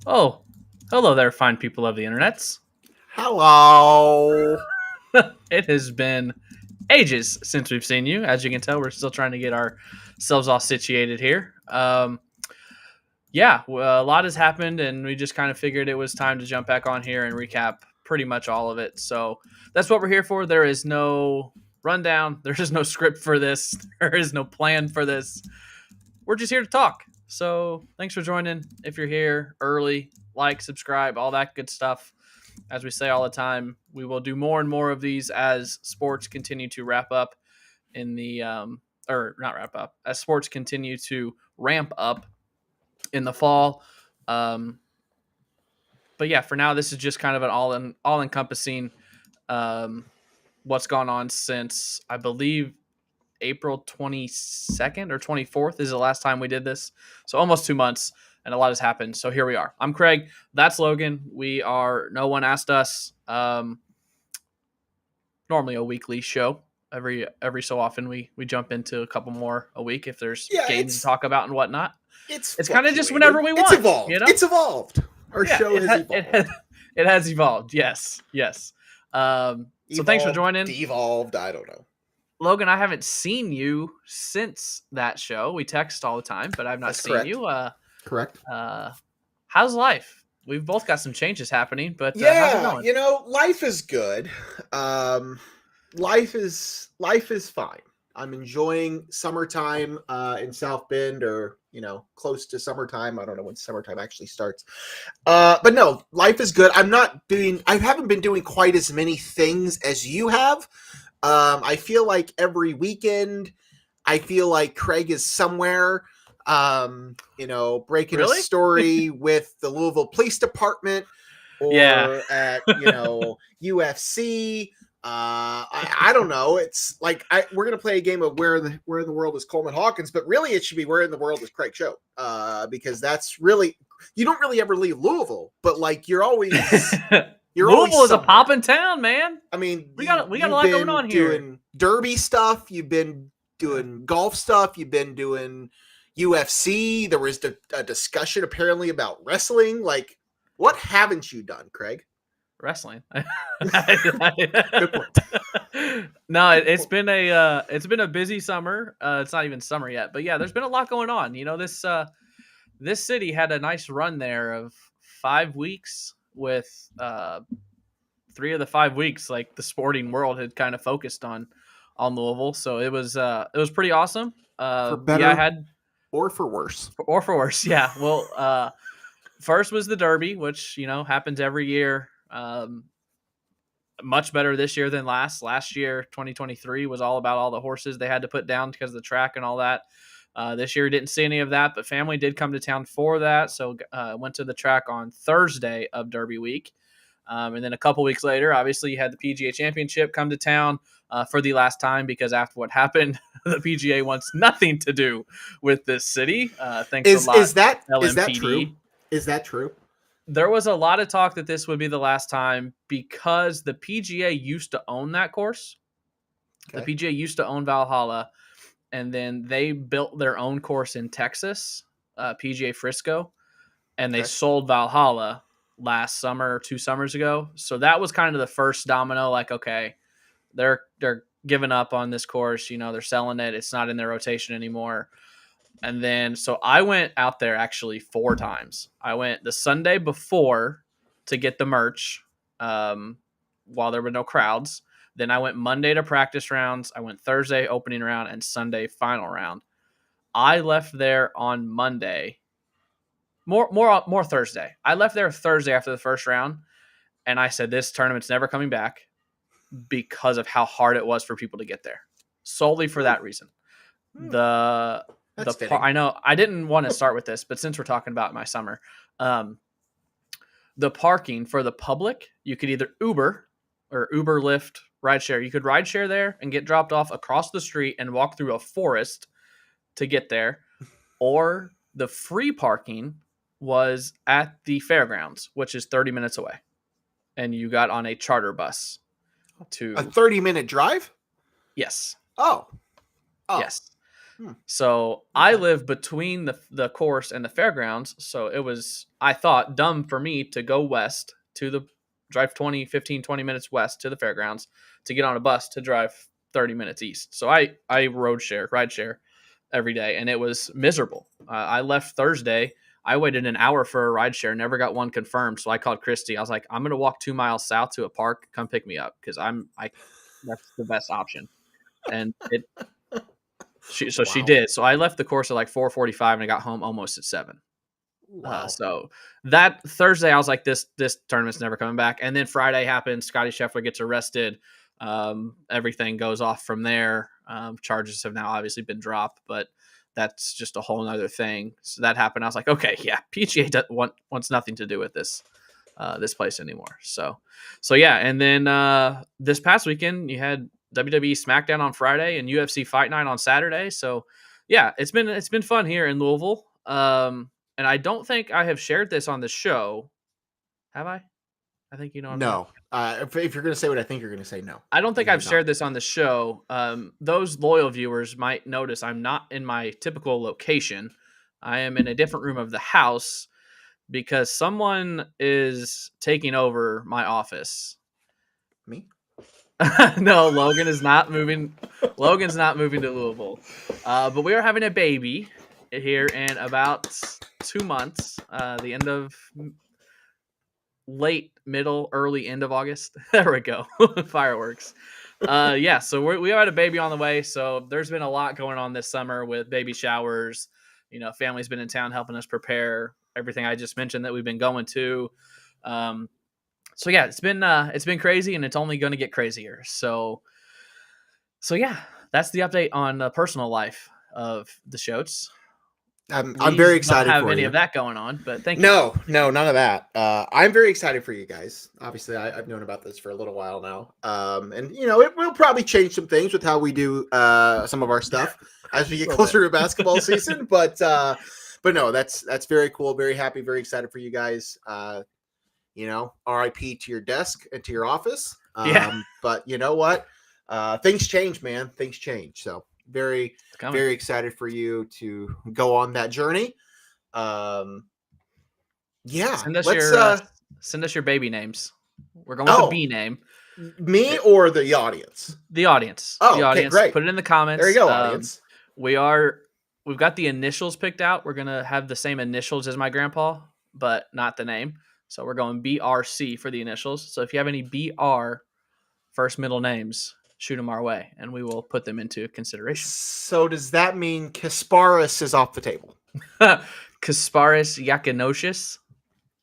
Oh, hello there, fine people of the internets. Hello. It has been ages since we've seen you. As you can tell, we're still trying to get ourselves all situated here. Yeah, well, a lot has happened, and we just kind of figured it was time to jump back on here and recap pretty much all of it. So that's what we're here for. There is no rundown, there is no script for this, there is no plan for this. We're just here to talk. So thanks for joining. If you're here early, like, subscribe, all that good stuff. As we say all the time, we will do more and more of these as sports continue to wrap up in the or not wrap up, as sports continue to ramp up in the fall. Um, but yeah, for now, this is just kind of an all encompassing what's gone on since I believe April 22nd or 24th is the last time we did this. So almost 2 months, and a lot has happened. So here we are. I'm Craig. That's Logan. We are No One Asked Us. Normally a weekly show. Every so often we jump into a couple more a week if there's Yeah, games to talk about and whatnot. it's It's kind of just whenever we want. It's evolved. You know? It's evolved. Our Yeah, show has evolved. It has evolved. Yes. So thanks for joining. Devolved. I don't know. Logan, I haven't seen you since that show. We text all the time, but I've not That's seen correct. you. Correct. How's life? We've both got some changes happening, but how's it Yeah, going? life is good. Life is fine. I'm enjoying summertime in South Bend, or close to summertime. I don't know when summertime actually starts. But no, life is good. I haven't been doing quite as many things as you have. I feel like every weekend, I feel like Craig is somewhere, breaking Really? a story with the Louisville Police Department, or Yeah. at UFC. I don't know. It's like we're gonna play a game of where in the world is Coleman Hawkins, but really it should be where in the world is Craig Choate, because that's really, you don't really ever leave Louisville, but like you're always Louisville is a somewhere. poppin' town, man. I mean, We got a you've lot going been on here. doing derby stuff. You've been doing golf stuff. You've been doing UFC. There was a discussion apparently about wrestling. Like, what haven't you done, Craig? Wrestling. Good point. No, it's been a busy summer. It's not even summer yet, but yeah, there's been a lot going on. This city had a nice run there of 5 weeks with 3 of the 5 weeks, like the sporting world had kind of focused on Louisville, so it was pretty awesome. For better, Yeah, I had or for worse. or for worse. Yeah, well, first was the Derby, which happens every year. Much better this year than last. Last year, 2023, was all about all the horses they had to put down because of the track and all that. This year, didn't see any of that, but family did come to town for that, so went to the track on Thursday of Derby week. And then a couple weeks later, obviously, you had the PGA Championship come to town for the last time, because after what happened, the PGA wants nothing to do with this city. Thanks a lot, Is that LMPD. true? Is that true? There was a lot of talk that this would be the last time because the PGA used to own that course. Okay. The PGA used to own Valhalla, and then they built their own course in Texas, PGA Frisco, and they Okay. sold Valhalla last summer or 2 summers ago. So that was kind of the first domino. Like, okay, they're giving up on this course. They're selling it. It's not in their rotation anymore. And then, so I went out there actually 4 times. I went the Sunday before to get the merch while there were no crowds. Then I went Monday to practice rounds. I went Thursday opening round and Sunday final round. I left there on Monday. More Thursday. I left there Thursday after the first round, and I said this tournament's never coming back because of how hard it was for people to get there. Solely for that reason. I know I didn't want to start with this, but since we're talking about my summer, the parking for the public, you could either Uber or Uber, Lyft, rideshare. You could rideshare there and get dropped off across the street and walk through a forest to get there, or the free parking was at the fairgrounds, which is 30 minutes away, and you got on a charter bus to a 30-minute drive. Yes. Oh. Yes. So I live between the course and the fairgrounds. So it was, I thought, dumb for me to go west to the drive 20 minutes west to the fairgrounds to get on a bus to drive 30 minutes east. So I ride share every day, and it was miserable. I left Thursday. I waited an hour for a ride share, never got one confirmed. So I called Christy. I was like, I'm going to walk 2 miles south to a park. Come pick me up, because that's the best option. And she did. So I left the course at like 4:45 and I got home almost at 7. Wow. So that Thursday I was like, this tournament's never coming back. And then Friday happened. Scotty Scheffler gets arrested. Everything goes off from there. Charges have now obviously been dropped, but that's just a whole nother thing. So that happened. I was like, okay, yeah, PGA wants nothing to do with this place anymore. So yeah. And then this past weekend you had WWE SmackDown on Friday and UFC Fight Night on Saturday. So yeah, it's been fun here in Louisville. And I don't think I have shared this on the show. Have I? I think you know. No. If you're going to say what I think you're going to say, no. I don't think I've shared this on the show. Those loyal viewers might notice I'm not in my typical location. I am in a different room of the house because someone is taking over my office. Me? No, Logan is not moving. Logan's not moving to Louisville. But we are having a baby here in about 2 months. The end of early end of August. There we go. Fireworks. Yeah, so we had a baby on the way. So there's been a lot going on this summer with baby showers. Family's been in town helping us prepare everything I just mentioned that we've been going to. So yeah, it's been crazy, and it's only going to get crazier. So yeah, that's the update on the personal life of the Choates. I'm very excited don't have for any you. of that going on, but thank you. No, none of that. I'm very excited for you guys. Obviously, I've known about this for a little while now. And it will probably change some things with how we do some of our stuff as we get closer to basketball season. But no, that's very cool. Very happy, very excited for you guys. RIP to your desk and to your office. But you know what? Things change, man. Things change. So very excited for you to go on that journey. Yeah. Send us your baby names. We're going with the B name. Me or the audience? The audience. Oh, the audience. Okay, great. Put it in the comments. There you go, audience. We've got the initials picked out. We're gonna have the same initials as my grandpa, but not the name. So we're going BRC for the initials. So if you have any BR first middle names, shoot them our way, and we will put them into consideration. So does that mean Kasparis is off the table? Kasparis Yakinocious?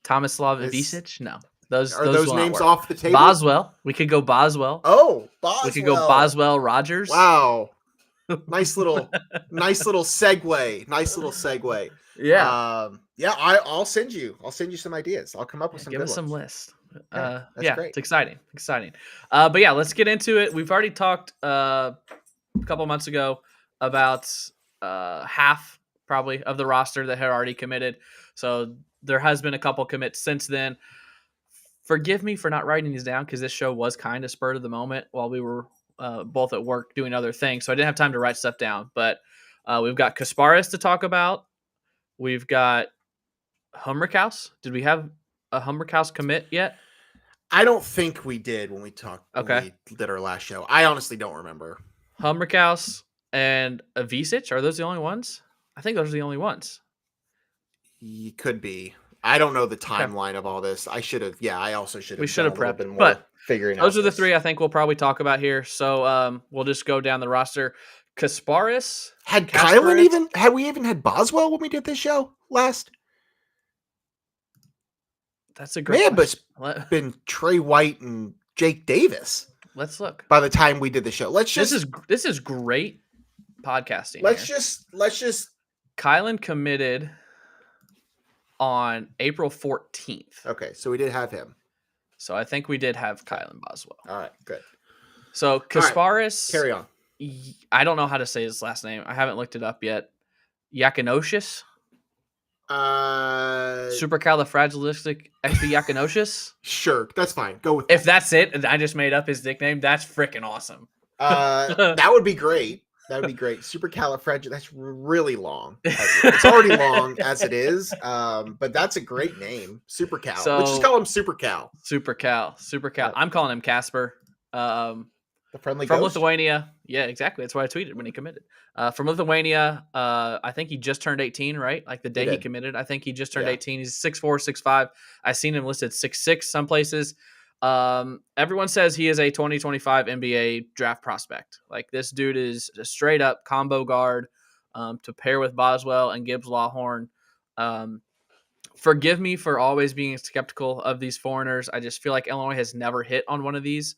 Tomislav Ivicic? No. Are those names off the table? Boswell. We could go Boswell. Oh, Boswell. We could go Boswell Rogers. Wow. Nice little segue. Nice little segue. Yeah. I'll send you some ideas. I'll come up with some give good us ones. some lists. That's great. It's exciting. But yeah, let's get into it. We've already talked a couple months ago about half probably of the roster that had already committed. So there has been a couple commits since then. Forgive me for not writing these down because this show was kind of spurred of the moment while we were both at work doing other things. So I didn't have time to write stuff down. But we've got Kasparis to talk about. We've got Hummerkaus. Did we have a Hummerkaus commit yet? I don't think we did when we talked. Okay. We did our last show. I honestly don't remember. Hummerkaus and Ivicic, are those the only ones? I think those are the only ones. You could be. I don't know the timeline of all this. I should have. Yeah, I also should have. We should have prepped. Bit more but figuring those out are the three I think we'll probably talk about here. So we'll just go down the roster. Kasparis. Had we even had Boswell when we did this show last? That's a great question. But been Trey White and Jake Davis. Let's look. By the time we did the show. This is great podcasting. Let's just Kylan committed on April 14th. Okay, so we did have him. So I think we did have Kylan Boswell. All right, good. So Kasparis. Carry on. I don't know how to say his last name. I haven't looked it up yet. Yakinocious? Supercalifragilisticexpialidocious? Sure, that's fine. Go with If that's it, and I just made up his nickname, that's freaking awesome. That would be great. That would be great. Supercalifragilistic. That's really long. It's already long as it is, but that's a great name. Supercal. Let's just So call him Supercal. Super Cal. Yep. I'm calling him Casper. The friendly From ghost. Lithuania. Yeah, exactly. That's what I tweeted when he committed. From Lithuania. I think he just turned 18, right? Like the day he did. committed. I think he just turned Yeah. 18. He's 6'4", 6'5". I seen him listed 6'6" some places. Everyone says he is a 2025 NBA draft prospect. Like this dude is a straight up combo guard to pair with Boswell and Gibbs Lawhorn. Forgive me for always being skeptical of these foreigners. I just feel like Illinois has never hit on one of these.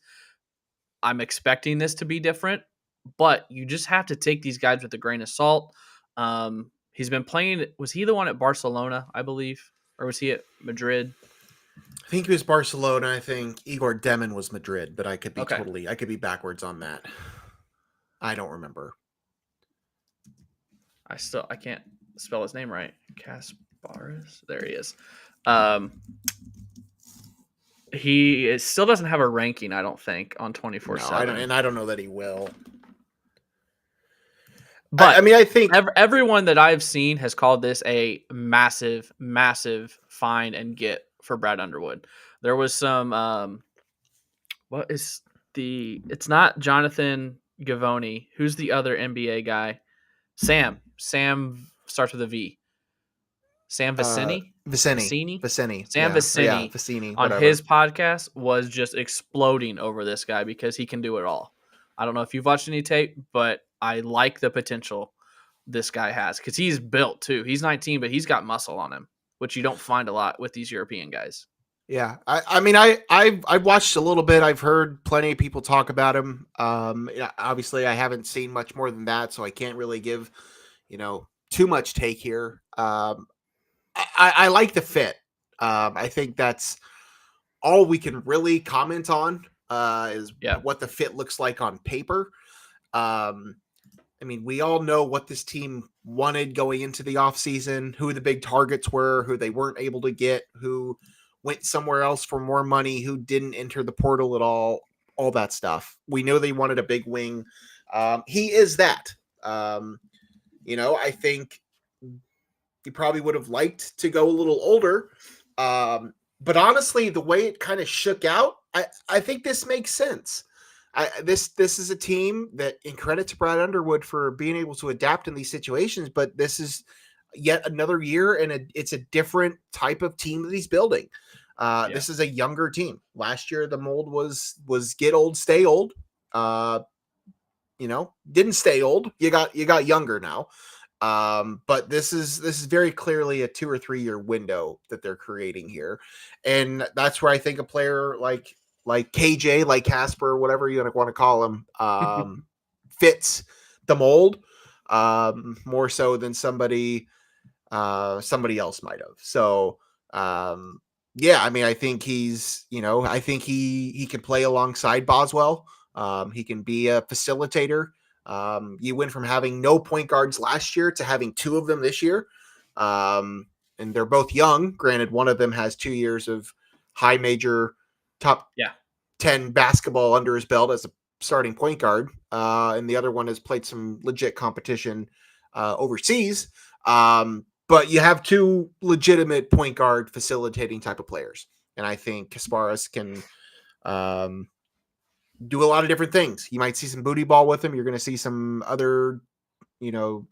I'm expecting this to be different, but you just have to take these guys with a grain of salt. He's been playing. Was he the one at Barcelona, I believe, or was he at Madrid? I think he was Barcelona. I think Igor Demon was Madrid, but I could be Okay. I could be backwards on that. I don't remember. I can't spell his name right. Kasparis. There he is. He still doesn't have a ranking, I don't think, on 24/7. No, I don't, and I don't know that he will. But I mean, I think everyone that I've seen has called this a massive, massive find and get for Brad Underwood. There was some it's not Jonathan Gavoni. Who's the other NBA guy? Sam starts with a V. Sam Vicini? Vicini. Sam Yeah, Vicini Vicini, on whatever. his podcast was just exploding over this guy because he can do it all. I don't know if you've watched any tape, but I like the potential this guy has because he's built too. He's 19, but he's got muscle on him, which you don't find a lot with these European guys. Yeah, I mean, I've watched a little bit. I've heard plenty of people talk about him. Obviously, I haven't seen much more than that, so I can't really give, too much take here. I like the fit. I think that's all we can really comment on is what the fit looks like on paper. I mean, we all know what this team wanted going into the offseason, who the big targets were, who they weren't able to get, who went somewhere else for more money, who didn't enter the portal at all that stuff. We know they wanted a big wing. He is that. I think he probably would have liked to go a little older. But honestly, the way it kind of shook out, I think this makes sense. This is a team that, in credit to Brad Underwood for being able to adapt in these situations, but this is yet another year, and it's a different type of team that he's building. This is a younger team. Last year, the mold was get old, stay old. Didn't stay old. You got younger now. But this is very clearly a 2 or 3 year window that they're creating here, and that's where I think a player like KJ, like Casper, whatever you want to call him, fits the mold more so than somebody else might have. So I mean, I think he's I think he can play alongside Boswell. He can be a facilitator. You went from having no point guards last year to having 2 of them this year. And they're both young. Granted, one of them has 2 years of high major top 10 basketball under his belt as a starting point guard. And the other one has played some legit competition overseas. But you have 2 legitimate point guard facilitating type of players. And I think Kasparis can do a lot of different things. You might see some booty ball with him. You're going to see some other,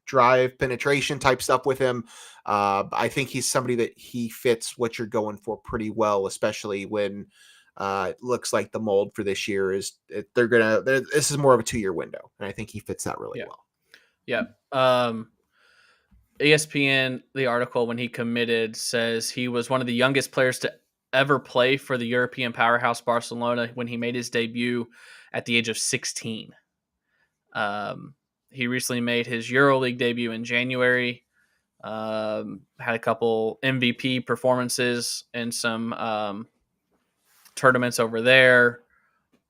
drive penetration type stuff with him. I think he's somebody that he fits what you're going for pretty well, especially when it looks like the mold for this year is this is more of a 2-year window. And I think he fits that really well. Yeah. ESPN, the article when he committed says he was one of the youngest players to ever play for the European powerhouse Barcelona when he made his debut at the age of 16. He recently made his EuroLeague debut in January. Had a couple MVP performances in some tournaments over there.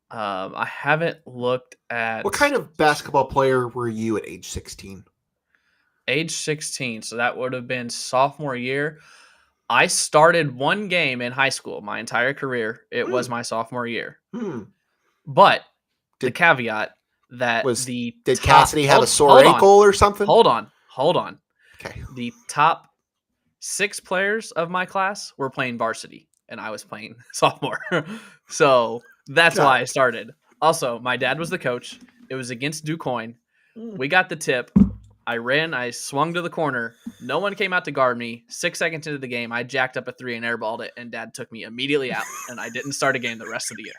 I haven't looked at... What kind of basketball player were you at age 16? Age 16, so that would have been sophomore year. I started one game in high school my entire career. It was my sophomore year. But the caveat, that Did Cassidy have a sore ankle or something? Hold on. Okay. The top 6 players of my class were playing varsity, and I was playing sophomore. So that's why I started. Also, my dad was the coach. It was against DuQuoin. We got the tip. I ran. I swung to the corner. No one came out to guard me. 6 seconds into the game, I jacked up a 3 and airballed it, and Dad took me immediately out, and I didn't start a game the rest of the year.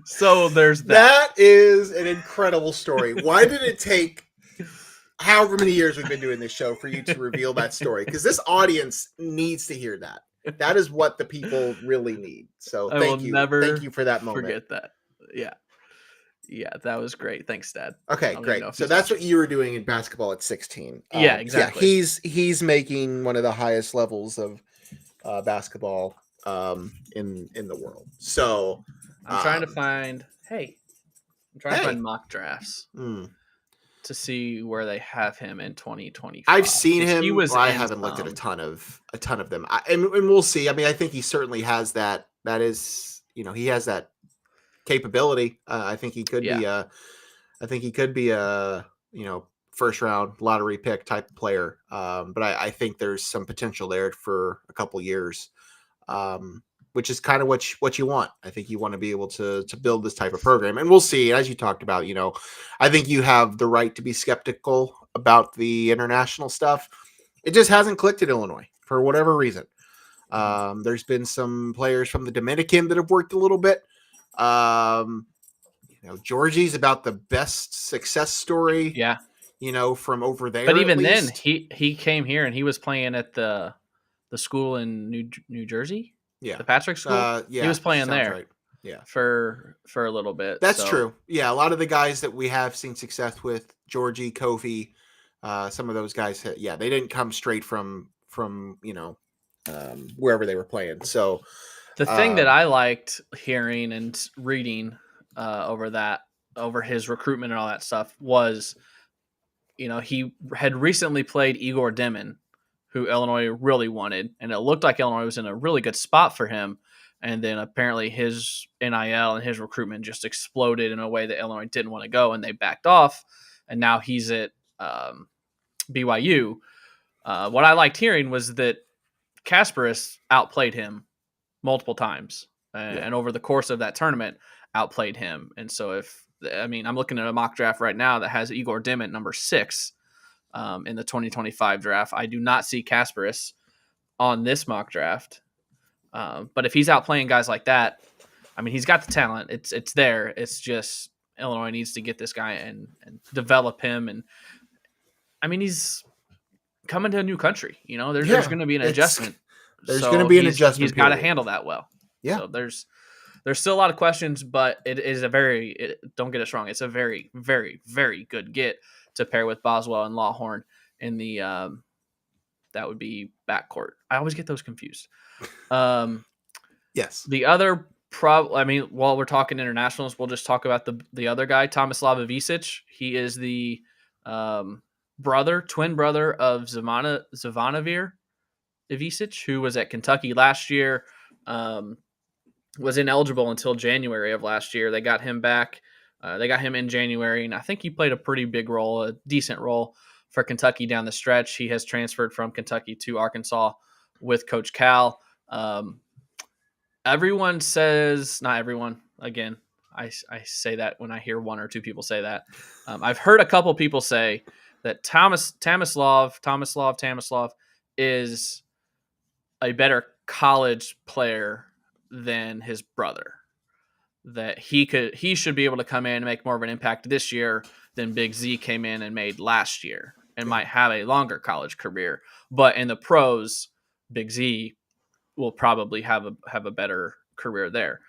So there's that. That is an incredible story. Why did it take however many years we've been doing this show for you to reveal that story? Because this audience needs to hear that. That is what the people really need. So thank you. Thank you for that moment. Forget that. Yeah, that was great. Thanks, Dad. Okay, great. So that's what you were doing in basketball at 16. Yeah, exactly. Yeah, he's making one of the highest levels of basketball in the world. So I'm trying to find mock drafts to see where they have him in 2025. I've seen him. I haven't looked at a ton of them, and we'll see. I mean, I think he certainly has that. That is, he has that capability. I think he could be a. I think he could be a first round lottery pick type of player. But I think there's some potential there for a couple years. Which is kind of what you want. I think you want to be able to build this type of program, and we'll see. As you talked about, I think you have the right to be skeptical about the international stuff. It just hasn't clicked at Illinois for whatever reason. There's been some players from the Dominican that have worked a little bit. Georgie's about the best success story. Yeah. From over there. But even then, he came here and he was playing at the school in New Jersey. Yeah, the Patrick School. He was playing there. Right. Yeah, for a little bit. That's true. Yeah, a lot of the guys that we have seen success with, Georgie, Kofi, some of those guys. Yeah, they didn't come straight from wherever they were playing. So the thing that I liked hearing and reading over his recruitment and all that stuff was, he had recently played Igor Dimin, who Illinois really wanted, and it looked like Illinois was in a really good spot for him. And then apparently his NIL and his recruitment just exploded in a way that Illinois didn't want to go, and they backed off. And now he's at BYU. What I liked hearing was that Kasparis outplayed him multiple times, and over the course of that tournament, outplayed him. And so I'm looking at a mock draft right now that has Igor Dimin number 6. In the 2025 draft. I do not see Kasparis on this mock draft. But if he's out playing guys like that, he's got the talent. It's there. It's just Illinois needs to get this guy and develop him. And he's coming to a new country. There's going to be an adjustment. There's going to be an adjustment. He's got to handle that well. Yeah. So there's still a lot of questions, but it is don't get us wrong. It's a very, very, very good get to pair with Boswell and Lawhorn in the that would be backcourt. I always get those confused. Yes. The other while we're talking internationals, we'll just talk about the other guy, Tomislav Ivisic. He is the twin brother of Zvonimir Ivisic, who was at Kentucky last year. Was ineligible until January of last year. They got him back. They got him in January, and I think he played a pretty big role, a decent role for Kentucky down the stretch. He has transferred from Kentucky to Arkansas with Coach Cal. Everyone says, not everyone, again, I say that when I hear one or two people say that. I've heard a couple people say that Tomislav is a better college player than his brother. That he should be able to come in and make more of an impact this year than Big Z came in and made last year, and might have a longer college career. But in the pros, Big Z will probably have a better career there.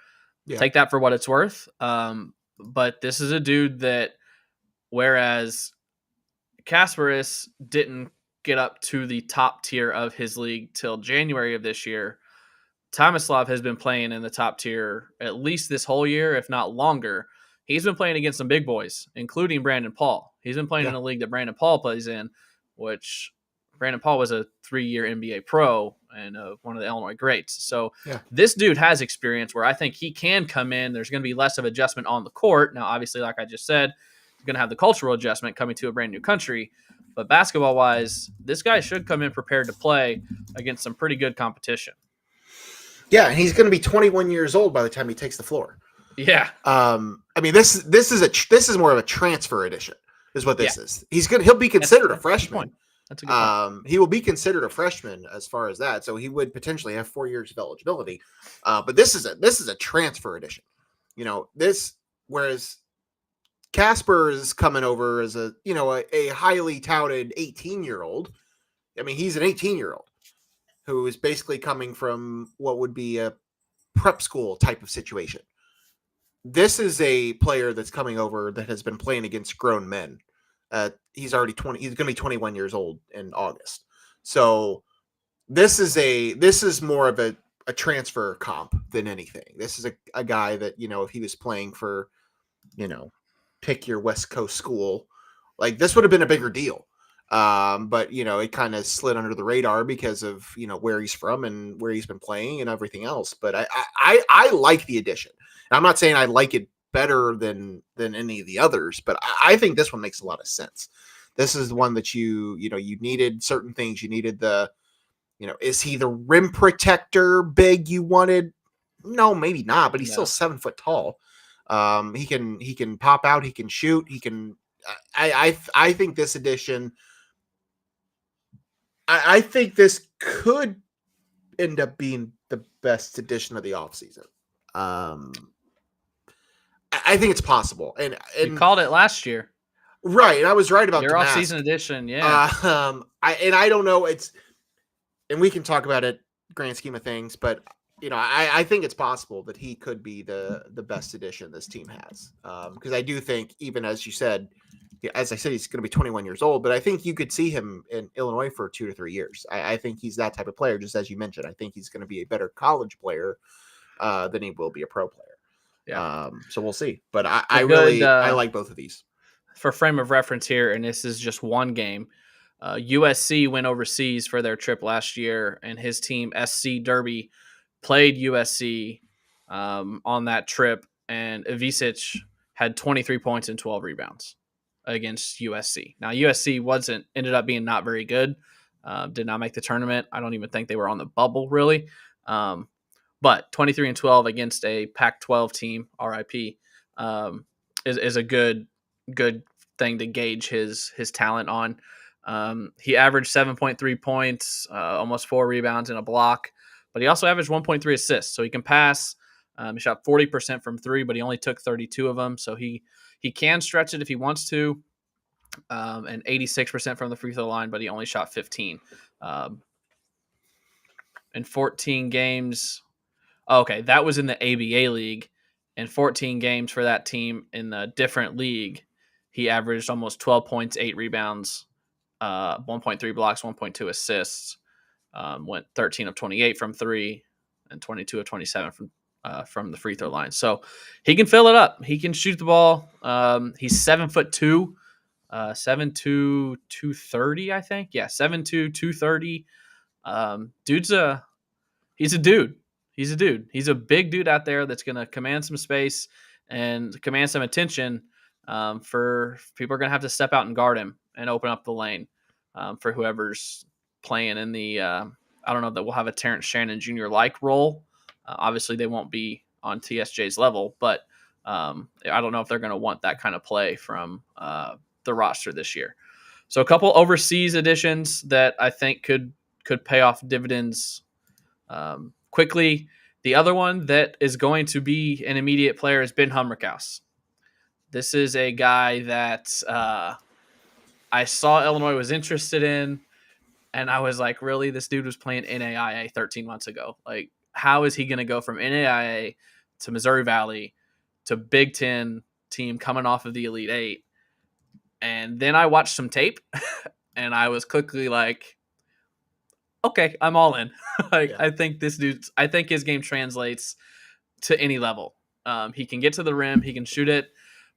Yeah. Take that for what it's worth. But this is a dude that, whereas Kasparis didn't get up to the top tier of his league till January of this year, Tomislav has been playing in the top tier at least this whole year, if not longer. He's been playing against some big boys, including Brandon Paul. He's been playing in a league that Brandon Paul plays in, which Brandon Paul was a 3-year NBA pro and one of the Illinois greats. So Yeah. this dude has experience where I think he can come in. There's going to be less of adjustment on the court. Now, obviously, like I just said, he's going to have the cultural adjustment coming to a brand new country. But basketball-wise, this guy should come in prepared to play against some pretty good competition. Yeah, and he's going to be 21 years old by the time he takes the floor. Yeah. I mean, this is more of a transfer edition, is what this is. He'll be considered a freshman. That's a good point. He will be considered a freshman as far as that, so he would potentially have 4 years of eligibility. But this is a transfer edition. Whereas Casper is coming over as a highly touted 18-year-old. I mean, he's an 18-year-old who is basically coming from what would be a prep school type of situation. This is a player that's coming over that has been playing against grown men. He's already 20. He's going to be 21 years old in August. So this is more of a transfer comp than anything. This is a guy that, if he was playing for, pick your West Coast school, like this would have been a bigger deal. But it kind of slid under the radar because of, where he's from and where he's been playing and everything else. But I like the addition. I'm not saying I like it better than any of the others, but I think this one makes a lot of sense. This is the one that you needed certain things. You needed is he the rim protector big you wanted? No, maybe not, but he's still 7 foot tall. He can pop out. He can shoot. He can. I think this addition. I think this could end up being the best edition of the offseason. I think it's possible, and you called it last year, right? And I was right about your off-season edition, yeah. I don't know. And we can talk about it, grand scheme of things, but I think it's possible that he could be the best addition this team has, because I do think, even as you said, as I said, he's going to be 21 years old, but I think you could see him in Illinois for 2 to 3 years. I think he's that type of player, just as you mentioned. I think he's going to be a better college player than he will be a pro player. Yeah. So we'll see. But I like both of these. For frame of reference here, and this is just one game, USC went overseas for their trip last year, and his team, SC Derby, played USC on that trip, and Ivisic had 23 points and 12 rebounds against USC. Now, USC ended up being not very good, did not make the tournament. I don't even think they were on the bubble, really. But 23 and 12 against a Pac-12 team, RIP, is a good thing to gauge his talent on. He averaged 7.3 points, almost 4 rebounds and a block, but he also averaged 1.3 assists. So he can pass. He shot 40% from 3, but he only took 32 of them. So he can stretch it if he wants to, and 86% from the free throw line, but he only shot 15 in 14 games. Okay, that was in the ABA league. In 14 games for that team in a different league, he averaged almost 12 points, 8 rebounds, 1.3 blocks, 1.2 assists, went 13 of 28 from 3 and 22 of 27 from the free throw line. So he can fill it up. He can shoot the ball. He's 7'2", 7'2", 230, I think. Yeah, 7'2", 230. He's a dude. He's a dude. He's a big dude out there that's going to command some space and command some attention. For people are going to have to step out and guard him and open up the lane for whoever's playing in the. I don't know that we'll have a Terrence Shannon Jr. like role. Obviously, they won't be on TSJ's level, but I don't know if they're going to want that kind of play from the roster this year. So a couple overseas additions that I think could pay off dividends quickly. The other one that is going to be an immediate player is Ben Hummerkaus. This is a guy that I saw Illinois was interested in, and I was like, really? This dude was playing NAIA 13 months ago. Like, how is he going to go from NAIA to Missouri Valley to Big Ten team coming off of the Elite Eight? And then I watched some tape, and I was quickly like, okay, I'm all in. I think his game translates to any level. He can get to the rim, he can shoot it,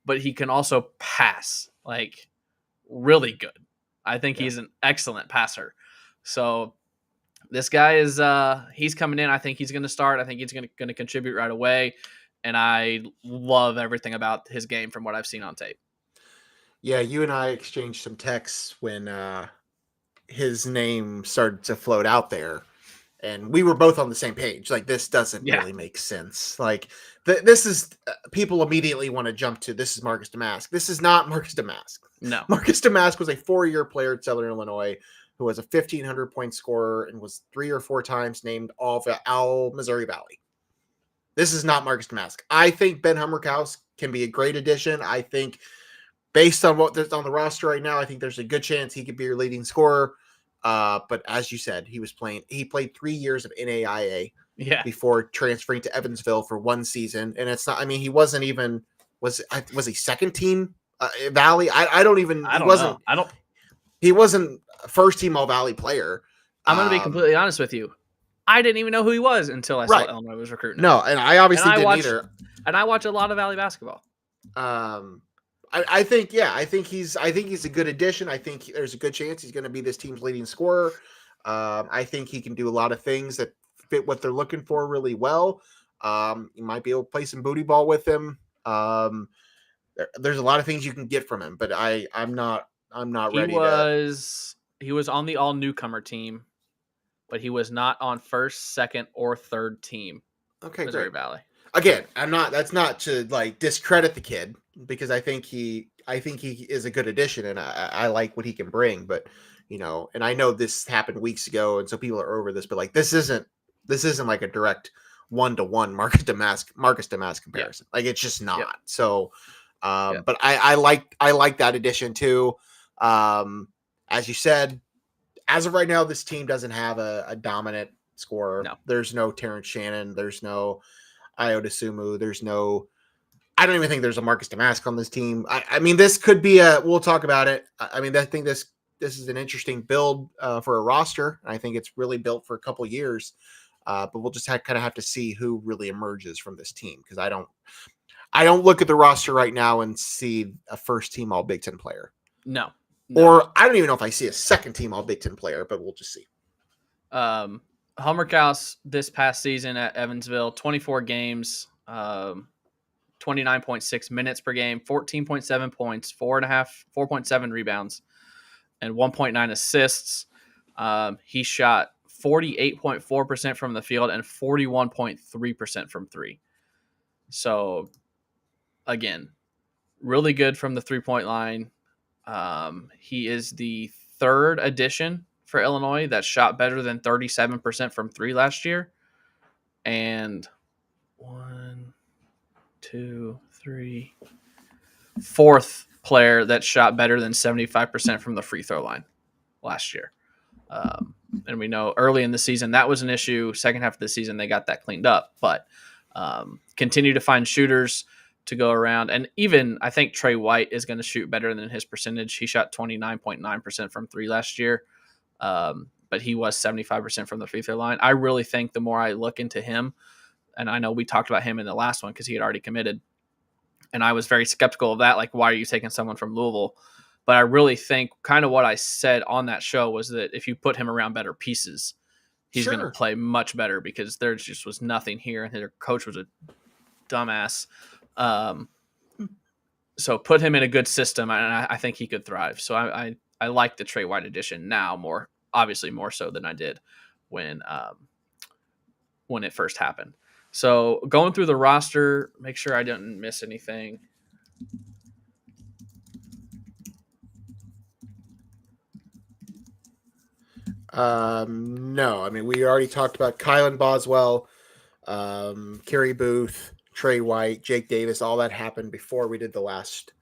but he can also pass like really good. I think he's an excellent passer. So This guy is he's coming in. I think he's going to start. I think he's going to contribute right away, and I love everything about his game from what I've seen on tape. Yeah, you and I exchanged some texts when his name started to float out there, and we were both on the same page. Like, this doesn't really make sense. Like, this is people immediately want to jump to this is Marcus Damask. This is not Marcus Damask. No, Marcus Damask was a 4-year player at Southern Illinois who was a 1,500-point scorer and was 3 or 4 times named All Missouri Valley. This is not Marcus Damask. I think Ben Hummerkaus can be a great addition. I think based on what there's on the roster right now, I think there's a good chance he could be your leading scorer. But as you said, he played 3 years of NAIA before transferring to Evansville for 1 season. And it's not, I mean, he wasn't even, was he second team Valley? He wasn't a first team All Valley player. I'm going to be completely honest with you. I didn't even know who he was until I saw Illinois was recruiting him. No, and I obviously didn't either. And I watch a lot of Valley basketball. I think he's a good addition. I think there's a good chance he's going to be this team's leading scorer. I think he can do a lot of things that fit what they're looking for really well. You might be able to play some booty ball with him. There's a lot of things you can get from him, but I'm not ready. He was on the all newcomer team, but he was not on first, second, or third team. Okay, Missouri great. Valley. Again, that's not to like discredit the kid, because I think he is a good addition, and I like what he can bring. But and I know this happened weeks ago, and so people are over this. But like this isn't like a direct 1-to-1 Marcus Damask comparison. Like, it's just not. Yeah. So, but I like that addition too. As you said, as of right now, this team doesn't have a dominant scorer. No. There's no Terrence Shannon. There's no Iota Sumu. There's no. I don't even think there's a Marcus Damask on this team. I mean, this could be we'll talk about it. I mean, I think this is an interesting build for a roster. I think it's really built for a couple years. But we'll just kind of have to see who really emerges from this team, because I don't look at the roster right now and see a first team All Big Ten player. No. Or I don't even know if I see a second team All Big Ten player, but we'll just see. Hummerkaus this past season at Evansville, 24 games, 29.6 minutes per game, 14.7 points, 4.7 rebounds, and 1.9 assists. He shot 48.4% from the field and 41.3% from 3. So, again, really good from the 3-point line. He is the third addition for Illinois that shot better than 37% from 3 last year. And 4th player that shot better than 75% from the free throw line last year. And we know early in the season that was an issue. Second half of the season, they got that cleaned up. But continue to find shooters to go around. And even I think Trey White is going to shoot better than his percentage. He shot 29.9% from 3 last year. But he was 75% from the free throw line. I really think the more I look into him, and I know we talked about him in the last one because he had already committed, and I was very skeptical of that. Like, why are you taking someone from Louisville? But I really think kind of what I said on that show was that if you put him around better pieces, he's going to play much better, because there just was nothing here, and their coach was a dumbass. So put him in a good system, and I think he could thrive. So I like the Trey White addition now obviously more so than I did when it first happened. So going through the roster, make sure I didn't miss anything. No, I mean, we already talked about Kylan Boswell, Kerry Booth, Trey White, Jake Davis. All that happened before we did the last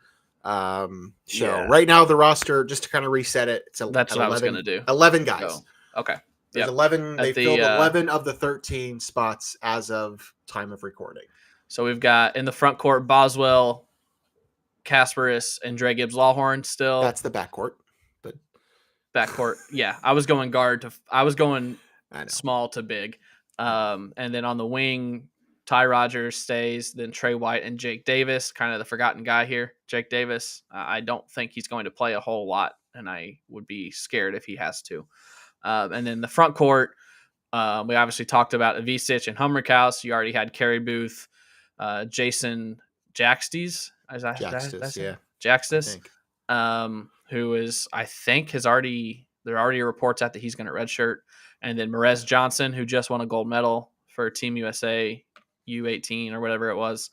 show. Yeah. Right now, the roster, just to kind of reset it, that's what I was going to do. 11 guys. So, okay. There's 11. They filled 11 of the 13 spots as of time of recording. So we've got in the front court Boswell, Kasparis, and Dre Gibbs-Lawhorn still. That's the backcourt. But backcourt, yeah. I was going small to big. And then on the wing, Ty Rogers stays, then Trey White and Jake Davis, kind of the forgotten guy here. Jake Davis, I don't think he's going to play a whole lot, and I would be scared if he has to. And then the front court, We obviously talked about Avicic and Hummerkaus. You already had Kerry Booth, Jason Jaxtes. Is that Jaxtis, yeah, I Jaxtis? think. Who is, I think, there are already reports out that he's going to redshirt. And then Merez Johnson, who just won a gold medal for Team USA U18 or whatever it was.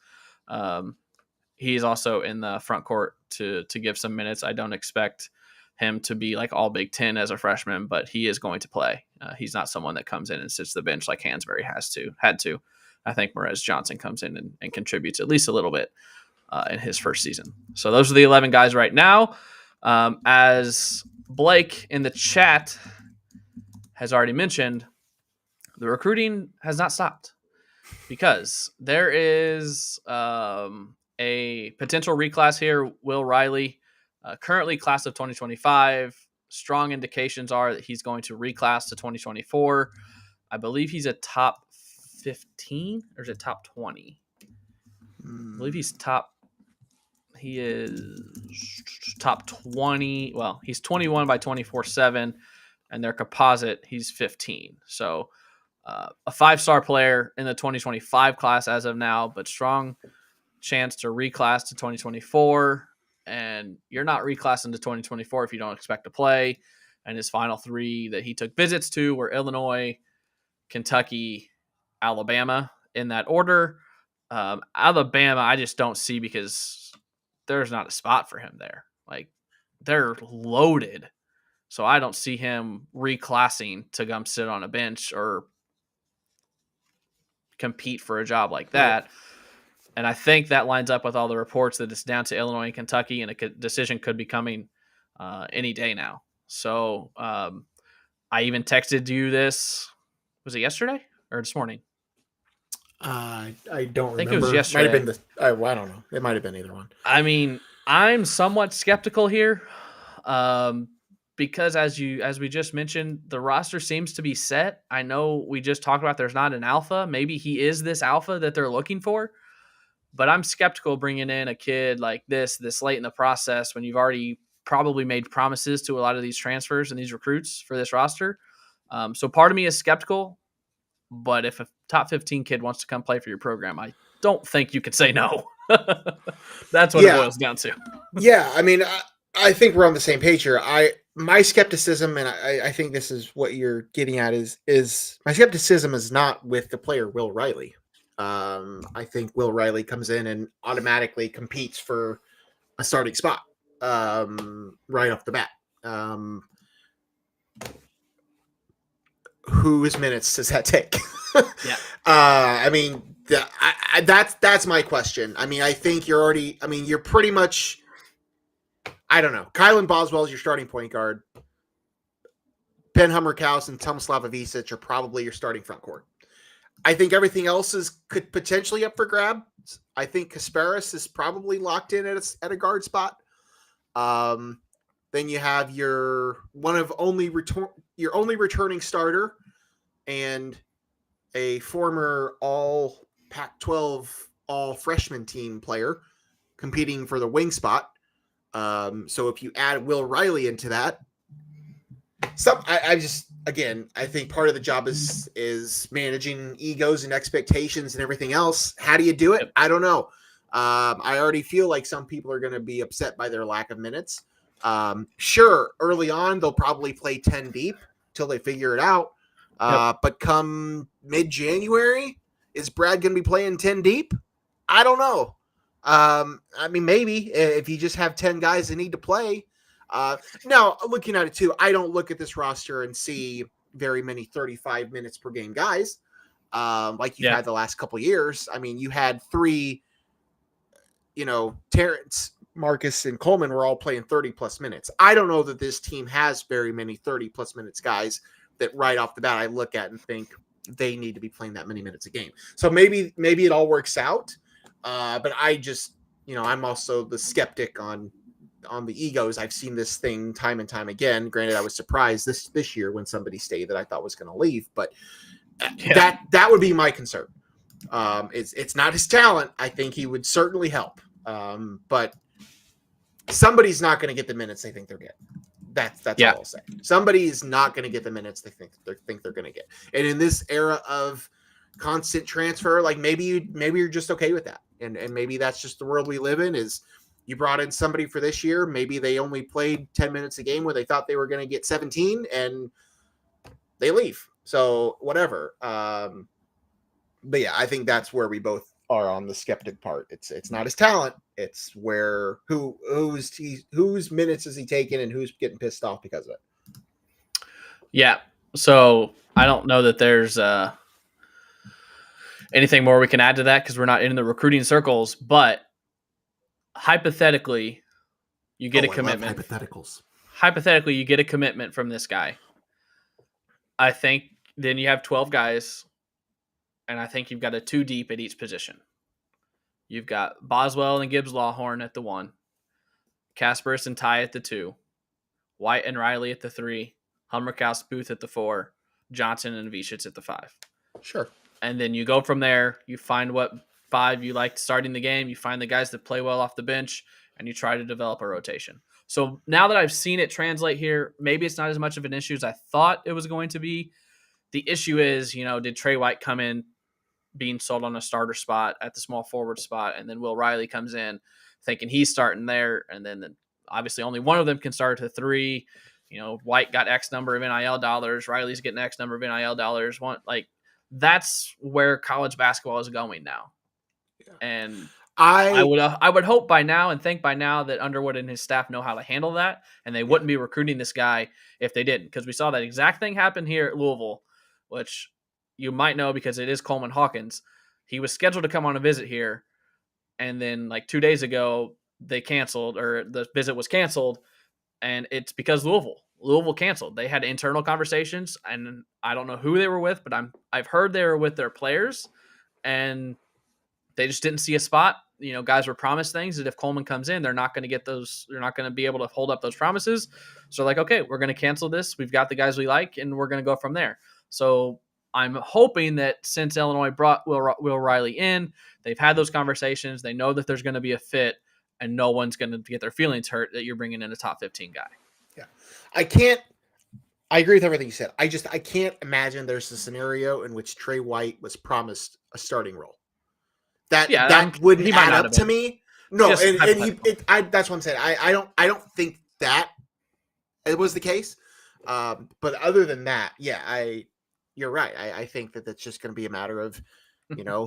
He's also in the front court to give some minutes. I don't expect him to be like all Big Ten as a freshman, but he is going to play. He's not someone that comes in and sits the bench like Hansberry had to. I think Merez Johnson comes in and contributes at least a little bit in his first season. So those are the 11 guys right now. As Blake in the chat has already mentioned, the recruiting has not stopped because there is a potential reclass here. Will Riley, currently class of 2025. Strong indications are that he's going to reclass to 2024. I believe he's a top 15 or is it top 20? I believe he is top 20. Well, he's 21 by 24/7, and their composite, he's 15. So a 5-star player in the 2025 class as of now, but strong chance to reclass to 2024. And you're not reclassing to 2024 if you don't expect to play. And his final 3 that he took visits to were Illinois, Kentucky, Alabama in that order. Alabama, I just don't see because there's not a spot for him there. Like, they're loaded. So I don't see him reclassing to come sit on a bench or compete for a job like that. Right. And I think that lines up with all the reports that it's down to Illinois and Kentucky, and a decision could be coming any day now. So I even texted you this. Was it yesterday or this morning? I don't remember. I think it was yesterday. Might have been I don't know. It might have been either one. I mean, I'm somewhat skeptical here because as we just mentioned, the roster seems to be set. I know we just talked about there's not an alpha. Maybe he is this alpha that they're looking for. But I'm skeptical bringing in a kid like this late in the process when you've already probably made promises to a lot of these transfers and these recruits for this roster. So part of me is skeptical, but if a top 15 kid wants to come play for your program, I don't think you could say no. That's what it boils down to. Yeah, I mean, I think we're on the same page here. My skepticism, and I think this is what you're getting at, is my skepticism is not with the player Will Riley. I think Will Riley comes in and automatically competes for a starting spot right off the bat. Whose minutes does that take? Yeah. I mean, that's my question. I mean, I think you're pretty much, I don't know. Kylan Boswell is your starting point guard. Ben Hummerkaus and Tomislav Avicic are probably your starting front court. I think everything else could potentially up for grabs. I think Kasparis is probably locked in at a guard spot. Then you have your only returning starter and a former all Pac-12 all freshman team player competing for the wing spot. So if you add Will Riley into that, I think part of the job is managing egos and expectations and everything else. How do you do it? I don't know. I already feel like some people are going to be upset by their lack of minutes. Sure, early on, they'll probably play 10 deep till they figure it out. But come mid-January, is Brad going to be playing 10 deep? I don't know. I mean, maybe if you just have 10 guys that need to play. Now, looking at it too, I don't look at this roster and see very many 35 minutes per game guys like you've had the last couple of years. I mean, you had 3, Terrence, Marcus, and Coleman were all playing 30-plus minutes. I don't know that this team has very many 30-plus minutes guys that right off the bat I look at and think they need to be playing that many minutes a game. So maybe it all works out. But I just, I'm also the skeptic on the egos. I've seen this thing time and time again. Granted, I was surprised this year when somebody stayed that I thought was going to leave, but that would be my concern. It's not his talent. I think he would certainly help. But somebody's not going to get the minutes they think they're getting. That's Yeah. all I'll say. Somebody is not going to get the minutes they think they're going to get. And in this era of constant transfer, like maybe you're just okay with that. And maybe that's just the world we live in. Is you brought in somebody for this year, maybe they only played 10 minutes a game where they thought they were going to get 17 and they leave. So whatever. But yeah, I think that's where we both are on the skeptic part. It's not his talent. It's where whose minutes is he taking and who's getting pissed off because of it. Yeah. So I don't know that there's anything more we can add to that because we're not in the recruiting circles. But hypothetically, you get a commitment. Hypotheticals. Hypothetically, you get a commitment from this guy. I think then you have 12 guys, and I think you've got a 2 deep at each position. You've got Boswell and Gibbs Lawhorn at the 1, Kasparis and Ty at the 2, White and Riley at the 3, Hummerkaus Booth at the 4, Johnson and Vishitz at the 5. Sure. And then you go from there. You find what 5 you like starting the game. You find the guys that play well off the bench, and you try to develop a rotation. So now that I've seen it translate here, maybe it's not as much of an issue as I thought it was going to be. The issue is, did Trey White come in being sold on a starter spot at the small forward spot, and then Will Riley comes in thinking he's starting there, and then obviously only one of them can start at 3. White got X number of NIL dollars, Riley's getting X number of NIL dollars. That's where college basketball is going now. Yeah. And I would hope by now and think by now that Underwood and his staff know how to handle that, and they wouldn't be recruiting this guy if they didn't, because we saw that exact thing happen here at Louisville, which you might know because it is Coleman Hawkins. He was scheduled to come on a visit here, and then 2 days ago they canceled, or the visit was canceled, and it's because Louisville canceled. They had internal conversations, and I don't know who they were with, but I've heard they were with their players, and they just didn't see a spot. Guys were promised things that if Coleman comes in, they're not going to get those. They're not going to be able to hold up those promises. So okay, we're going to cancel this. We've got the guys we like, and we're going to go from there. So I'm hoping that since Illinois brought Will Riley in, they've had those conversations. They know that there's going to be a fit, and no one's going to get their feelings hurt that you're bringing in a top 15 guy. Yeah, I agree with everything you said. I can't imagine there's a scenario in which Trey White was promised a starting role. That wouldn't add up to me. No, and that's what I'm saying. I don't think that it was the case. But other than that, yeah, you're right. I think that that's just going to be a matter of,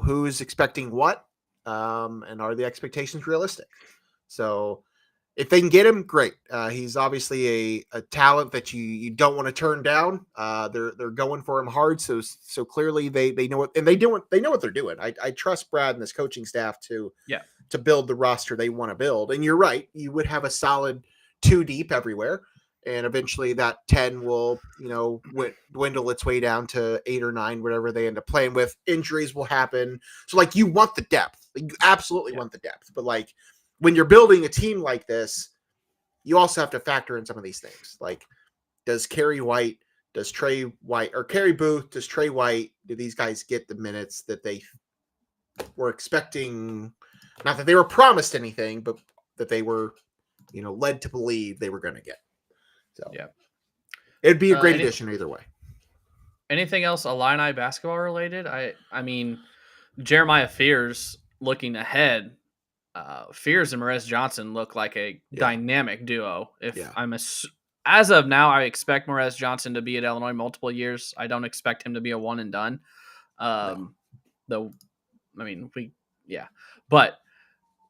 who's expecting what, and are the expectations realistic? So if they can get him, great. He's obviously a talent that you don't want to turn down. They're going for him hard. So clearly they know what, and they know what they're doing. I trust Brad and this coaching staff to build the roster they want to build. And you're right. You would have a solid 2 deep everywhere. And eventually that 10 will, dwindle its way down to 8 or 9, whatever they end up playing with. Injuries will happen. So you want the depth. You absolutely want the depth. But when you're building a team like this, you also have to factor in some of these things. Does Kerry White, does Trey White, or Kerry Booth, does Trey White, do these guys get the minutes that they were expecting? Not that they were promised anything, but that they were, led to believe they were going to get. So yeah, it'd be a great addition either way. Anything else Illini basketball related? I mean, Jeremiah Fears looking ahead. Fears and Morez Johnson look like a dynamic duo. As of now, I expect Morez Johnson to be at Illinois multiple years. I don't expect him to be a one and done. But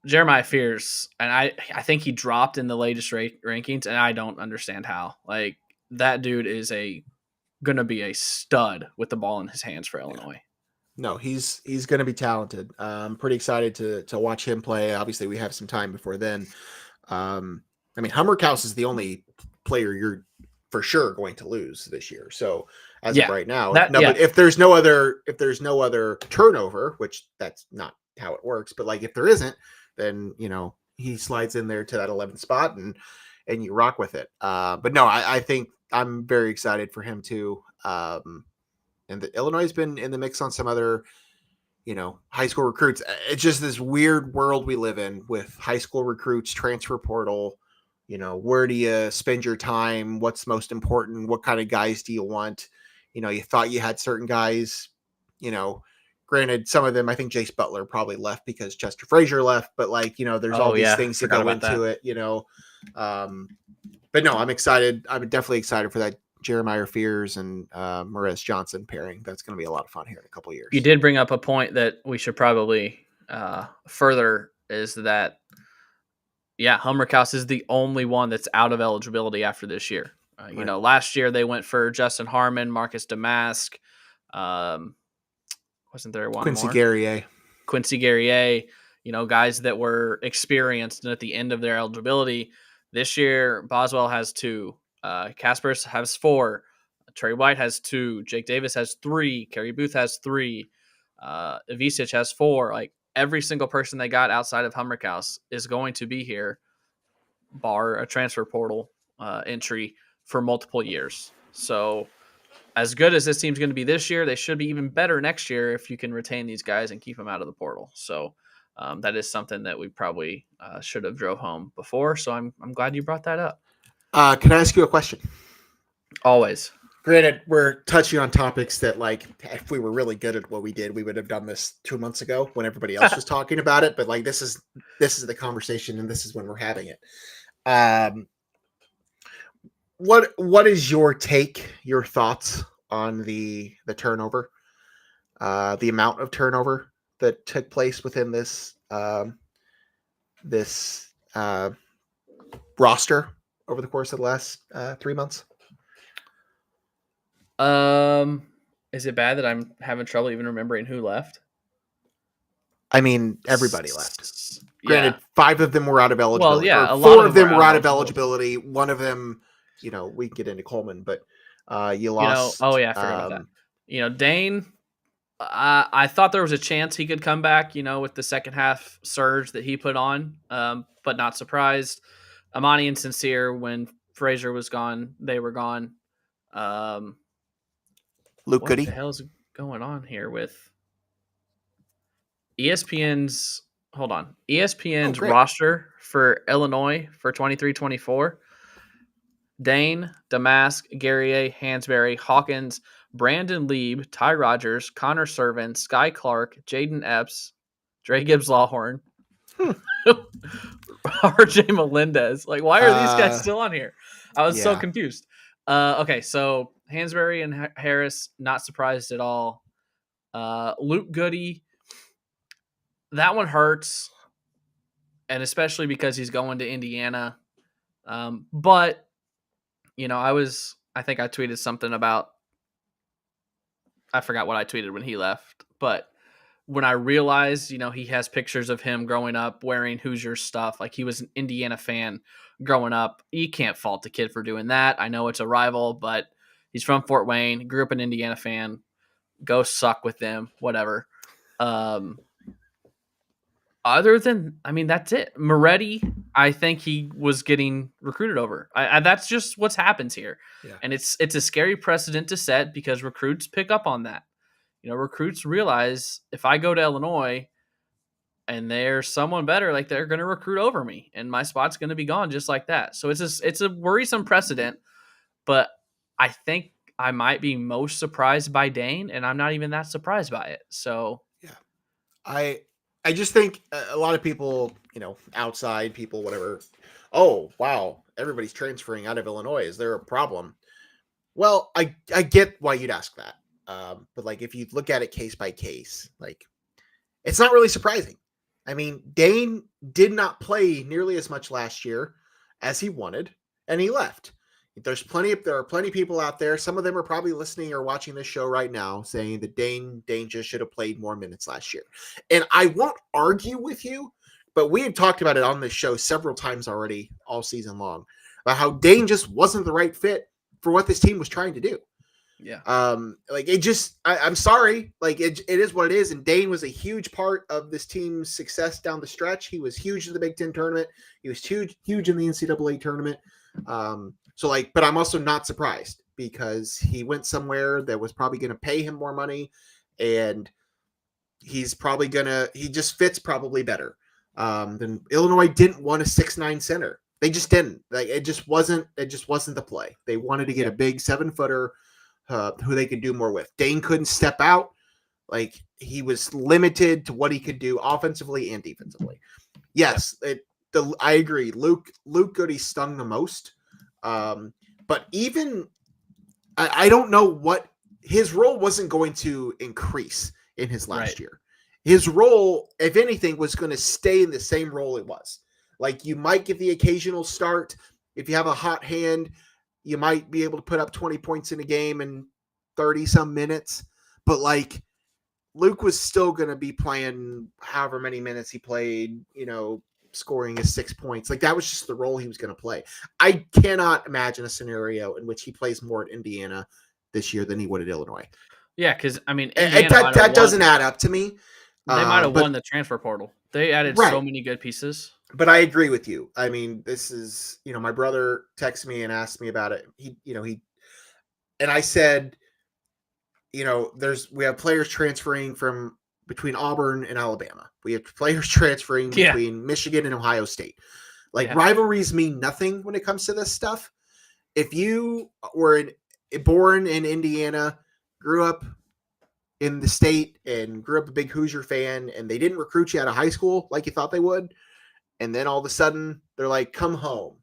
Jeremiah Fears, and I think he dropped in the latest rankings, and I don't understand how. That dude is going to be a stud with the ball in his hands for Illinois. No, he's going to be talented. I'm pretty excited to watch him play. Obviously, we have some time before then. Hummerkaus is the only player you're for sure going to lose this year. So as of right now, but if there's no other turnover, which that's not how it works, but if there isn't, then he slides in there to that 11th spot and you rock with it. But no, I think I'm very excited for him too. And Illinois has been in the mix on some other, high school recruits. It's just this weird world we live in with high school recruits, transfer portal, where do you spend your time? What's most important? What kind of guys do you want? You thought you had certain guys, granted, some of them, I think Jace Butler probably left because Chester Frazier left, but there's all these things that go into it, but no, I'm excited. I'm definitely excited for that Jeremiah Fears and Morez Johnson pairing. That's going to be a lot of fun here in a couple of years. You did bring up a point that we should probably further is that, Hummerkaus is the only one that's out of eligibility after this year. Right. Last year they went for Justin Harmon, Marcus Damask. Wasn't there one Quincy more? Quincy Guerrier, guys that were experienced and at the end of their eligibility. This year, Boswell has 2. Kaspers has 4. Trey White has 2. Jake Davis has 3. Kerry Booth has 3. Ivisic has 4. Like, every single person they got outside of Hummerkaus is going to be here, bar a transfer portal entry for multiple years. So as good as this team's going to be this year, they should be even better next year if you can retain these guys and keep them out of the portal. So that is something that we probably should have drove home before. So I'm glad you brought that up. Can I ask you a question? Always. Granted, we're touching on topics that, if we were really good at what we did, we would have done this 2 months ago when everybody else was talking about it. But this is the conversation, and this is when we're having it. What is your take, your thoughts on the turnover, the amount of turnover that took place within this roster over the course of the last 3 months? Is it bad that I'm having trouble even remembering who left? I mean, everybody left. Granted, 5 of them were out of eligibility. Well, yeah, 4 of them were out of eligibility. One of them, we can get into Coleman, but you lost. I forgot about that. Dane, I thought there was a chance he could come back, with the second half surge that he put on, but not surprised. Amani and Sincere, when Frazier was gone, they were gone. Luke Goody. What the hell's going on here with ESPN's roster for Illinois for 23-24? Dane, Damask, Guerrier, Hansberry, Hawkins, Brandon Lieb, Ty Rogers, Connor Servant, Sky Clark, Jaden Epps, Dre Gibbs-Lawhorn, RJ Melendez. Why are these guys still on here? I was so confused. Okay, so Hansberry and Harris, not surprised at all. Luke Goody, that one hurts, and especially because he's going to Indiana. But I think I tweeted something about, I forgot what I tweeted when he left, but when I realized, he has pictures of him growing up wearing Hoosiers stuff, he was an Indiana fan growing up. You can't fault the kid for doing that. I know it's a rival, but he's from Fort Wayne, grew up an Indiana fan. Go suck with them, whatever. Other than, that's it. Moretti, I think he was getting recruited over. That's just what's happens here. Yeah. And it's a scary precedent to set because recruits pick up on that. Recruits realize if I go to Illinois and there's someone better, they're going to recruit over me and my spot's going to be gone just like that. So it's a worrisome precedent, but I think I might be most surprised by Dane, and I'm not even that surprised by it. So yeah, I just think a lot of people, outside people, whatever. Oh, wow, everybody's transferring out of Illinois. Is there a problem? Well, I get why you'd ask that. But if you look at it case by case, it's not really surprising. I mean, Dane did not play nearly as much last year as he wanted, and he left. There are plenty of people out there. Some of them are probably listening or watching this show right now saying that Dane just should have played more minutes last year. And I won't argue with you, but we have talked about it on this show several times already all season long about how Dane just wasn't the right fit for what this team was trying to do. Yeah. I'm sorry. It is what it is. And Dane was a huge part of this team's success down the stretch. He was huge in the Big Ten tournament. He was huge in the NCAA tournament. But I'm also not surprised because he went somewhere that was probably going to pay him more money, and he just fits probably better. Then Illinois didn't want a 6'9" center. They just didn't. Like it just wasn't the play. They wanted to get a big 7-footer who they could do more with. Dane couldn't step out. Like he was limited to what he could do offensively and defensively. Yes, I agree. Luke Goody stung the most. But even I don't know what his role wasn't going to increase in his last year. His role, if anything, was going to stay in the same role it was. Like you might get the occasional start. If you have a hot hand, you might be able to put up 20 points in a game in 30 some minutes. But like Luke was still going to be playing however many minutes he played, scoring his 6 points. Like that was just the role he was going to play. I cannot imagine a scenario in which he plays more at Indiana this year than he would at Illinois. Yeah, because I mean, that doesn't add up to me. They might have won the transfer portal. They added so many good pieces. But I agree with you. I mean, this is, my brother texted me and asked me about it. And I said, we have players transferring from between Auburn and Alabama. We have players transferring between Michigan and Ohio State. Rivalries mean nothing when it comes to this stuff. If you were born in Indiana, grew up in the state and grew up a big Hoosier fan, and they didn't recruit you out of high school like you thought they would, and then all of a sudden they're like, come home.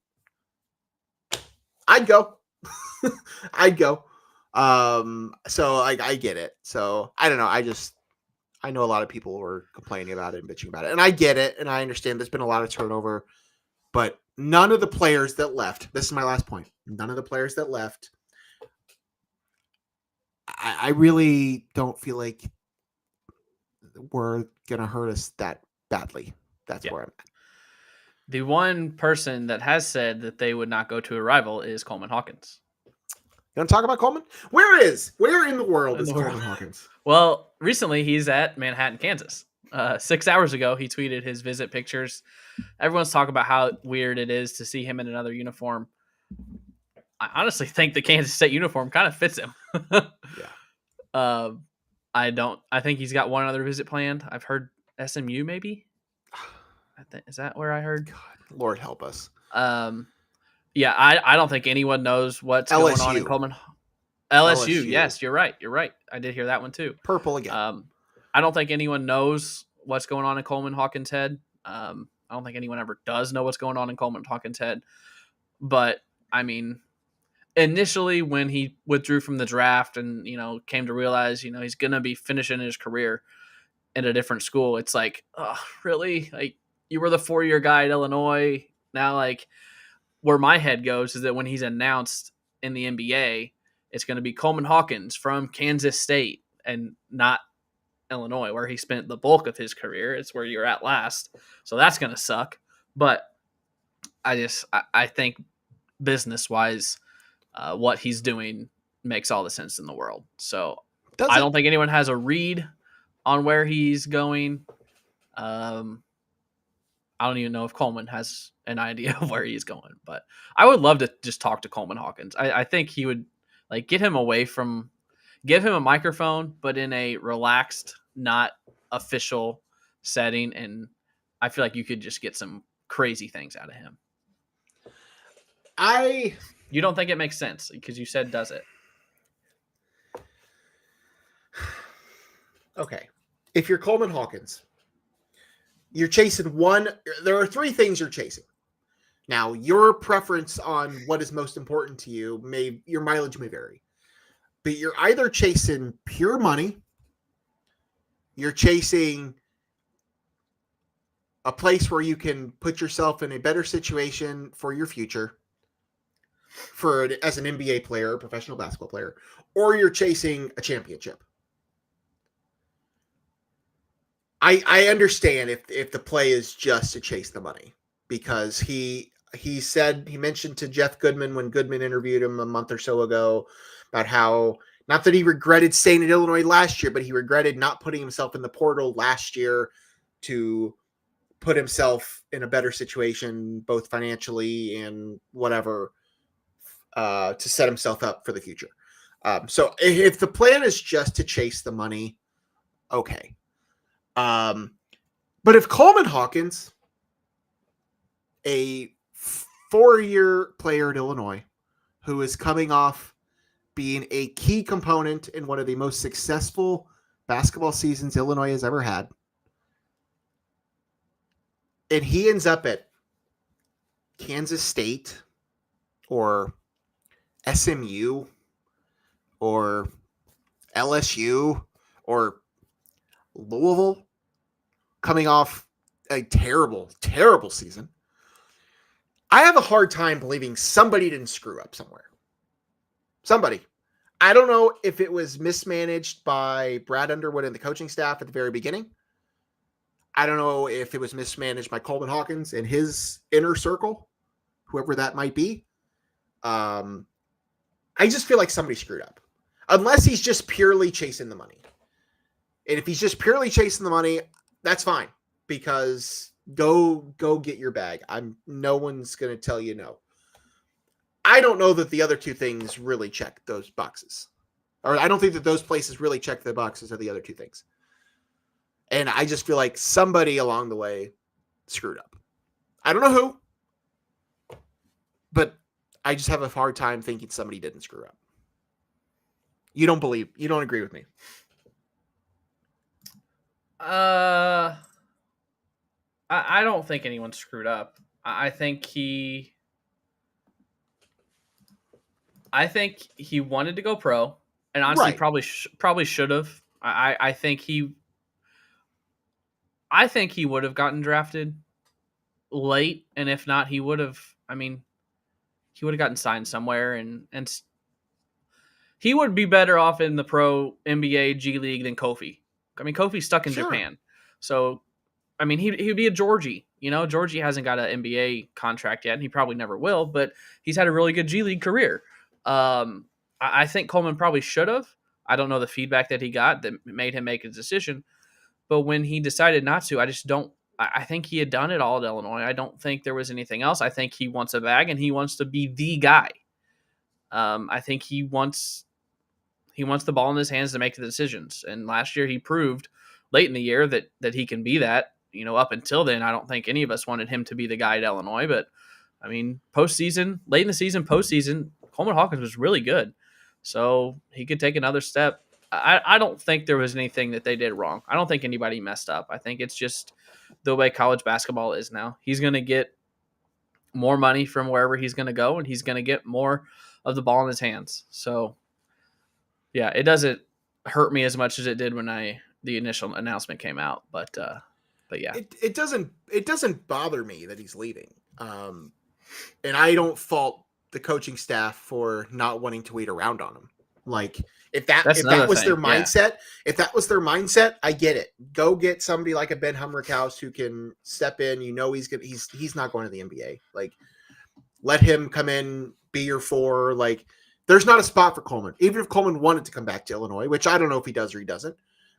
I'd go. I'd go. So I get it. So I don't know. I know a lot of people were complaining about it and bitching about it, and I get it. And I understand there's been a lot of turnover, but none of the players that left, this is my last point. None of the players that left, I really don't feel like we're going to hurt us that badly. That's where I'm at. The one person that has said that they would not go to a rival is Coleman Hawkins. You want to talk about Coleman? Where in the world is Coleman Hawkins? Well, recently he's at Manhattan, Kansas. 6 hours ago, he tweeted his visit pictures. Everyone's talking about how weird it is to see him in another uniform. I honestly think the Kansas State uniform kind of fits him. I think he's got one other visit planned. I've heard SMU maybe. Is that where I heard? God, Lord help us. Yeah, I don't think anyone knows what's going on in Coleman. LSU, yes, you're right. I did hear that one too. Purple again. I don't think anyone knows what's going on in Coleman Hawkins' head. I don't think anyone ever does know what's going on in Coleman Hawkins' head. But I mean, initially when he withdrew from the draft and came to realize he's gonna be finishing his career in a different school, it's like, oh, really? Like you were the 4-year guy at Illinois. Now, like where my head goes is that when he's announced in the NBA, it's going to be Coleman Hawkins from Kansas State and not Illinois, where he spent the bulk of his career. It's where you're at last. So that's going to suck. But I think business-wise, what he's doing makes all the sense in the world. So I don't think anyone has a read on where he's going. I don't even know if Coleman has an idea of where he's going, but I would love to just talk to Coleman Hawkins. I think he would give him a microphone, but in a relaxed, not official setting. And I feel like you could just get some crazy things out of him. You don't think it makes sense because you said, does it? Okay. If you're Coleman Hawkins, you're chasing there are 3 things you're chasing. Now, your preference on what is most important to you your mileage may vary, but you're either chasing pure money, you're chasing a place where you can put yourself in a better situation for your future as an NBA player, a professional basketball player, or you're chasing a championship. I understand if the play is just to chase the money, because he mentioned to Jeff Goodman when Goodman interviewed him a month or so ago about how, not that he regretted staying at Illinois last year, but he regretted not putting himself in the portal last year to put himself in a better situation, both financially and whatever, to set himself up for the future. So if the plan is just to chase the money, okay. But if Coleman Hawkins, a 4-year player at Illinois who is coming off being a key component in one of the most successful basketball seasons Illinois has ever had. And he ends up at Kansas State or SMU or LSU or Louisville, coming off a terrible, terrible season. I have a hard time believing somebody didn't screw up somewhere. Somebody. I don't know if it was mismanaged by Brad Underwood and the coaching staff at the very beginning. I don't know if it was mismanaged by Coleman Hawkins and his inner circle, whoever that might be. I just feel like somebody screwed up. Unless he's just purely chasing the money. And if he's just purely chasing the money, that's fine. Because go get your bag. No one's going to tell you no. I don't know that the other two things really check those boxes. Or I don't think that those places really check the boxes of the other two things. And I just feel like somebody along the way screwed up. I don't know who, but I just have a hard time thinking somebody didn't screw up. You don't agree with me. I don't think anyone screwed up. I think he wanted to go pro, and honestly, Right. probably should have. I think he would have gotten drafted late, and if not, he would have. I mean, he would have gotten signed somewhere, and he would be better off in the pro NBA G League than Kofi. I mean, Kofi's stuck in Japan, so I mean, he'd be a Georgie. You know, Georgie hasn't got an NBA contract yet, and he probably never will. But he's had a really good G League career. I think Coleman probably should have. I don't know the feedback that he got that made him make a decision. But when he decided not to, I just don't. I think he had done it all at Illinois. I don't think there was anything else. I think he wants a bag, and he wants to be the guy. I think he wants the ball in his hands to make the decisions. And last year he proved late in the year that he can be that. You know, up until then, I don't think any of us wanted him to be the guy at Illinois. But, I mean, postseason, late in the season, postseason, Coleman Hawkins was really good. So he could take another step. I don't think there was anything that they did wrong. I don't think anybody messed up. I think it's just the way college basketball is now. He's going to get more money from wherever he's going to go, and he's going to get more of the ball in his hands. So, yeah, it doesn't hurt me as much as it did when the initial announcement came out. But yeah, it doesn't bother me that he's leaving. And I don't fault the coaching staff for not wanting to wait around on him. Like if that was their mindset, I get it. Go get somebody like a Ben Humrickhouse who can step in. You know, he's not going to the NBA. Like let him come in, be your four. Like there's not a spot for Coleman. Even if Coleman wanted to come back to Illinois, which I don't know if he does or he doesn't,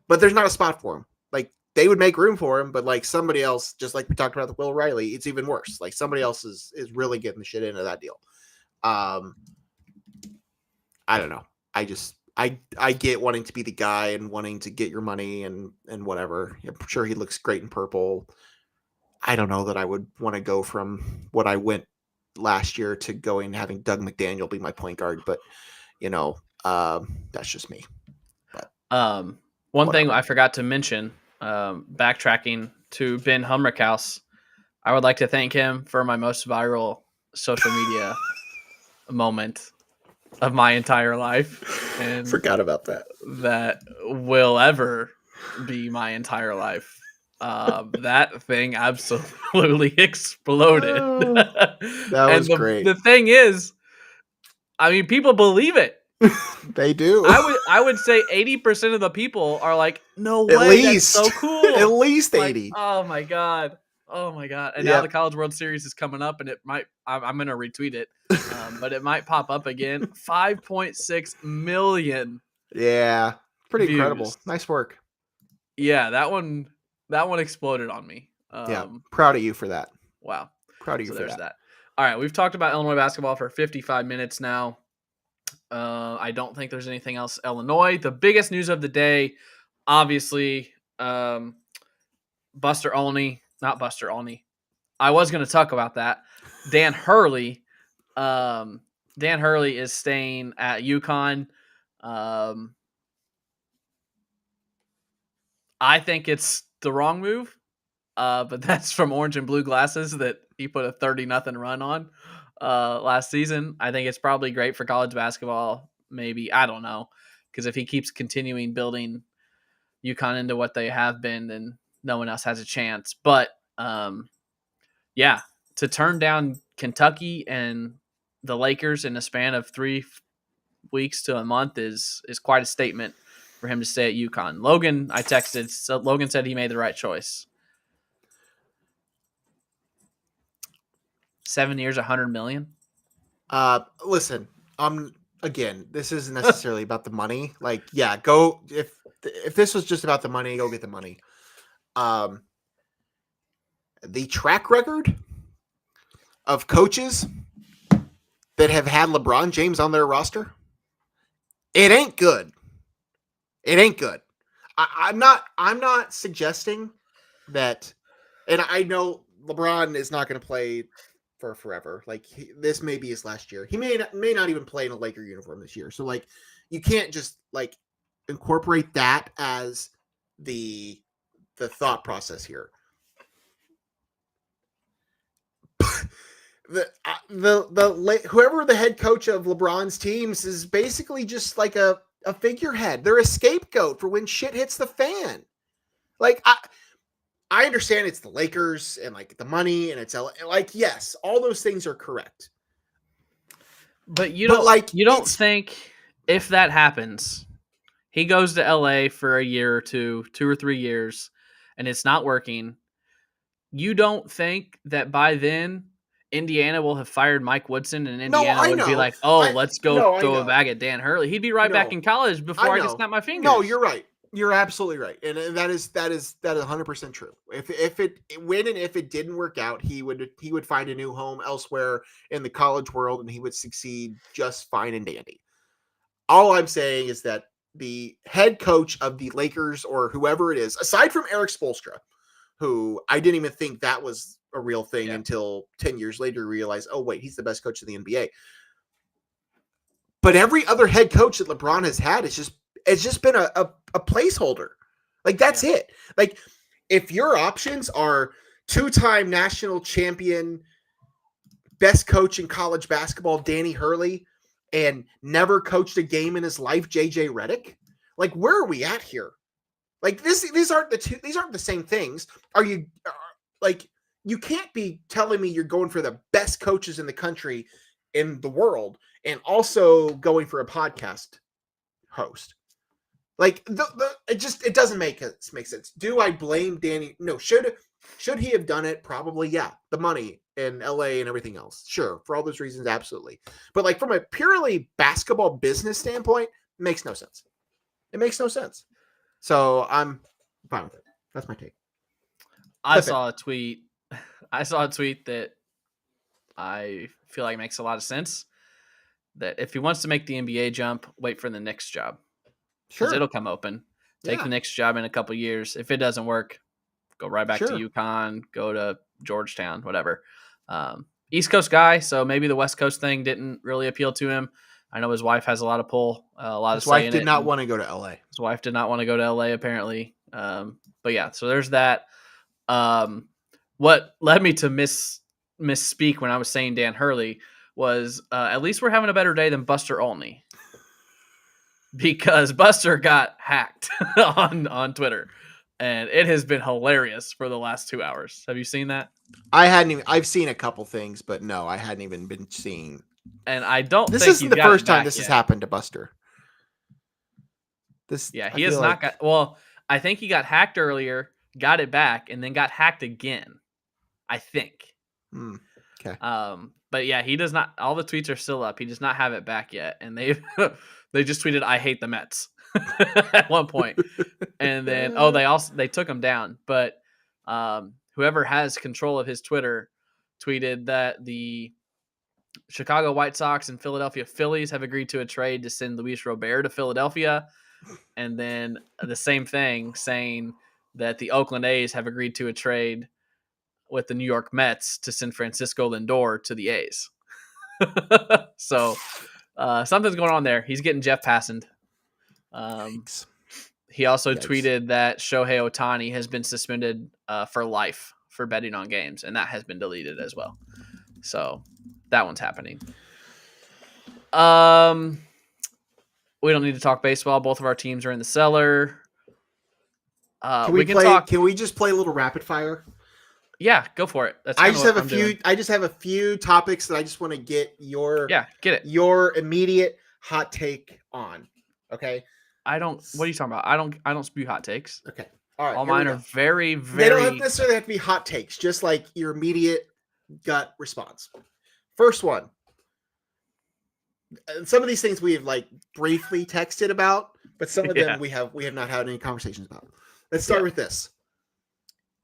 but there's not a spot for him. Like they would make room for him, but like somebody else, just like we talked about with Will Riley, it's even worse. Like somebody else is really getting the shit into that deal. I don't know. I get wanting to be the guy and wanting to get your money and whatever. I'm sure he looks great in purple. I don't know that I would want to go from what I went last year to going having Doug McDaniel be my point guard, but you know, that's just me. But, one thing I forgot to mention, backtracking to Ben Humrickhouse, I would like to thank him for my most viral social media moment of my entire life, and forgot about that will ever be my entire life. That thing absolutely exploded. Oh, that was great. The thing is, I mean, people believe it. They do. I would say 80% of the people are like, no way, at least. That's so cool. At least 80. Like, oh my god. And now the College World Series is coming up, and it might. I'm going to retweet it, but it might pop up again. 5.6 million. Yeah, pretty views. Incredible. Nice work. Yeah, that one exploded on me. Yeah, proud of you for that. Wow, proud of you. So for there's that. All right, we've talked about Illinois basketball for 55 minutes now. I don't think there's anything else. Illinois. The biggest news of the day, obviously, Buster Olney. Not Buster Olney. I was going to talk about that, Dan Hurley. Dan Hurley is staying at UConn. I think it's the wrong move, but that's from Orange and Blue Glasses that he put a 30-0 run on last season. I think it's probably great for college basketball. Maybe, I don't know, because if he keeps continuing building UConn into what they have been, then no one else has a chance. But yeah, to turn down Kentucky and the Lakers in a span of 3 weeks to a month is quite a statement for him to stay at UConn. Logan, I texted. So Logan said he made the right choice. 7 years, $100 million. Listen, again, this isn't necessarily about the money. Like, yeah, go if this was just about the money, go get the money. The track record of coaches that have had LeBron James on their roster, it ain't good. It ain't good. I'm not suggesting that, and I know LeBron is not going to play for forever. Like, this may be his last year. He may not even play in a Laker uniform this year. So, like, you can't just like incorporate that as the thought process here. Whoever the head coach of LeBron's teams is basically just like a figurehead. They're a scapegoat for when shit hits the fan. Like, I understand it's the Lakers and like the money and it's like, yes, all those things are correct. But you don't think if that happens, he goes to LA for a year or 2 or 3 years, and it's not working. You don't think that by then Indiana will have fired Mike Woodson and Indiana would be like, let's go throw a bag at Dan Hurley. He'd be right back in college before I can snap my fingers. No, you're right. You're absolutely right. And that is 100% true. If it didn't work out, he would find a new home elsewhere in the college world and he would succeed just fine and dandy. All I'm saying is that the head coach of the Lakers or whoever it is, aside from Eric Spoelstra, who I didn't even think that was a real thing until 10 years later realized, oh, wait, he's the best coach in the NBA. But every other head coach that LeBron has had it's just been a placeholder. Like, that's it. Like, if your options are 2-time national champion, best coach in college basketball, Danny Hurley, and never coached a game in his life, JJ Redick, like, where are we at here? Like, these aren't the same things. You can't be telling me you're going for the best coaches in the country, in the world, and also going for a podcast host. Like, it doesn't make sense. Do I blame Danny? No. Should he have done it? Probably, yeah. The money in LA and everything else. Sure. For all those reasons, absolutely. But like, from a purely basketball business standpoint, it makes no sense. It makes no sense. So I'm fine with it. That's my take. I saw a tweet that I feel like makes a lot of sense. That if he wants to make the NBA jump, wait for the next job. Because it'll come open. Take the next job in a couple years. If it doesn't work, go right back to UConn, go to Georgetown, whatever. East Coast guy, so maybe the West Coast thing didn't really appeal to him. I know his wife has a lot of pull, a lot of say in it. His wife did not want to go to LA. His wife did not want to go to LA, apparently. But yeah, so there's that. What led me to misspeak when I was saying Dan Hurley was at least we're having a better day than Buster Olney. Because Buster got hacked on Twitter, and it has been hilarious for the last 2 hours. Have you seen that? I've seen a couple things, but no, I hadn't even been seeing. And I don't this think isn't the first time this has happened to Buster. He has not got. Well, I think he got hacked earlier, got it back, and then got hacked again. I think. Okay. But yeah, he does not. All the tweets are still up. He does not have it back yet, and they just tweeted, "I hate the Mets" at one point, and then they took him down. But whoever has control of his Twitter tweeted that the Chicago White Sox and Philadelphia Phillies have agreed to a trade to send Luis Robert to Philadelphia, and then the same thing saying that the Oakland A's have agreed to a trade with the New York Mets to send Francisco Lindor to the A's. So something's going on there. He's getting Jeff Passand. Yikes. He also Yikes. tweeted that Shohei Ohtani has been suspended for life for betting on games, and that has been deleted as well. So that one's happening. We don't need to talk baseball. Both of our teams are in the cellar. Can we play? talk. Can we just play a little rapid fire? Yeah, go for it. I just have a few topics that I just want to get your your immediate hot take on. Okay. What are you talking about? I don't spew hot takes. Okay. All right. All mine are very, very. They don't necessarily have to be hot takes, just like your immediate gut response. First one. Some of these things we have like briefly texted about, but some of them we have not had any conversations about. Let's start with this.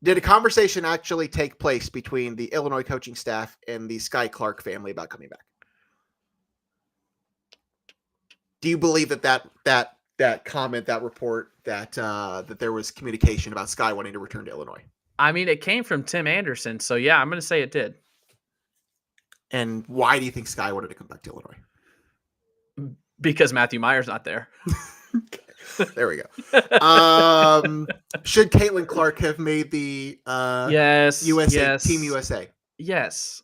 Did a conversation actually take place between the Illinois coaching staff and the Sky Clark family about coming back? Do you believe that comment, that report, that there was communication about Sky wanting to return to Illinois? I mean, it came from Tim Anderson, so yeah, I'm going to say it did. And why do you think Sky wanted to come back to Illinois? Because Matthew Meyer's not there. There we go. Should Caitlin Clark have made the Team USA? Yes.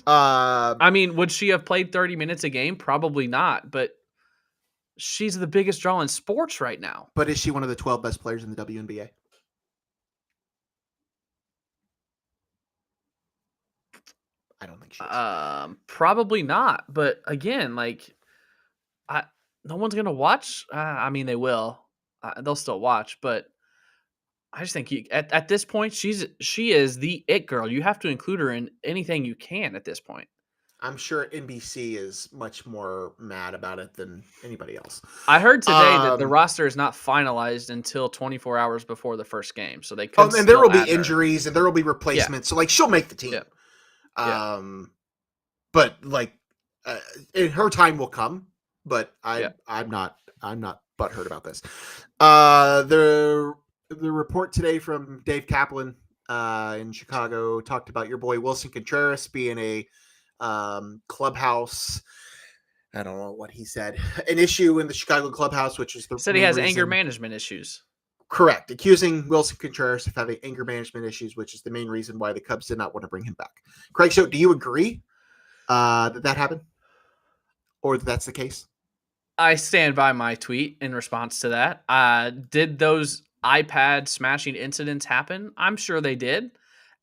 I mean, would she have played 30 minutes a game? Probably not, but she's the biggest draw in sports right now. But is she one of the 12 best players in the WNBA? I don't think she is. Probably not. But again, no one's gonna watch. I mean, they will. They'll still watch, but I just think at this point, she is the it girl. You have to include her in anything you can at this point. I'm sure NBC is much more mad about it than anybody else. I heard today that the roster is not finalized until 24 hours before the first game, so they could. And there will be injuries and there will be replacements. Yeah. So she'll make the team. Yeah. But her time will come. But I'm not butthurt about this. The report today from Dave Kaplan in Chicago talked about your boy Wilson Contreras being a clubhouse. I don't know what he said. An issue in the Chicago clubhouse, which is said he has anger management issues. Correct. Accusing Wilson Contreras of having anger management issues, which is the main reason why the Cubs did not want to bring him back. Craig, so do you agree that happened? Or that's the case? I stand by my tweet in response to that. Did those iPad smashing incidents happen? I'm sure they did.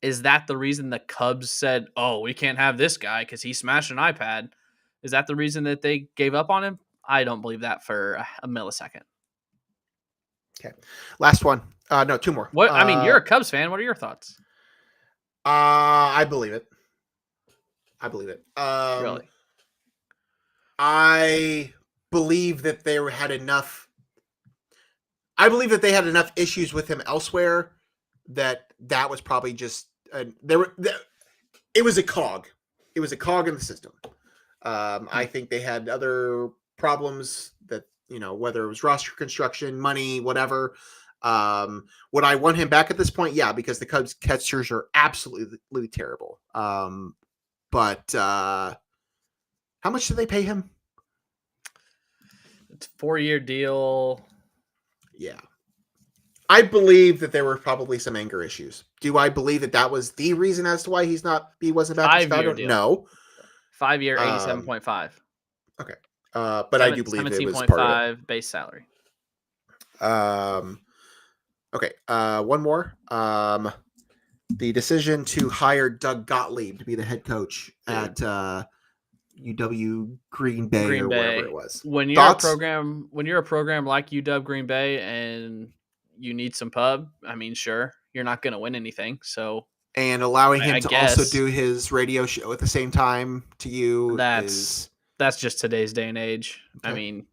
Is that the reason the Cubs said, oh, we can't have this guy because he smashed an iPad? Is that the reason that they gave up on him? I don't believe that for a millisecond. Okay. Last one. No, two more. What? I mean, you're a Cubs fan. What are your thoughts? I believe it. Really? I believe that they had enough. I believe that they had enough issues with him elsewhere that was probably just it was a cog. It was a cog in the system. I think they had other problems that, whether it was roster construction, money, whatever. Would I want him back at this point? Yeah, because the Cubs catchers are absolutely terrible. But how much did they pay him? It's a 4-year deal. Yeah. I believe that there were probably some anger issues. Do I believe that was the reason as to why he wasn't back in Chicago? No. 5-year, 87.5. Okay. But I do believe it was part of it. Base salary. Okay. One more. The decision to hire Doug Gottlieb to be the head coach at UW Green Bay or wherever it was. When you're a program like UW Green Bay and you need some pub, I mean, sure, you're not going to win anything. So, and allowing him to also do his radio show at the same time to you, that's just today's day and age. Okay. I mean,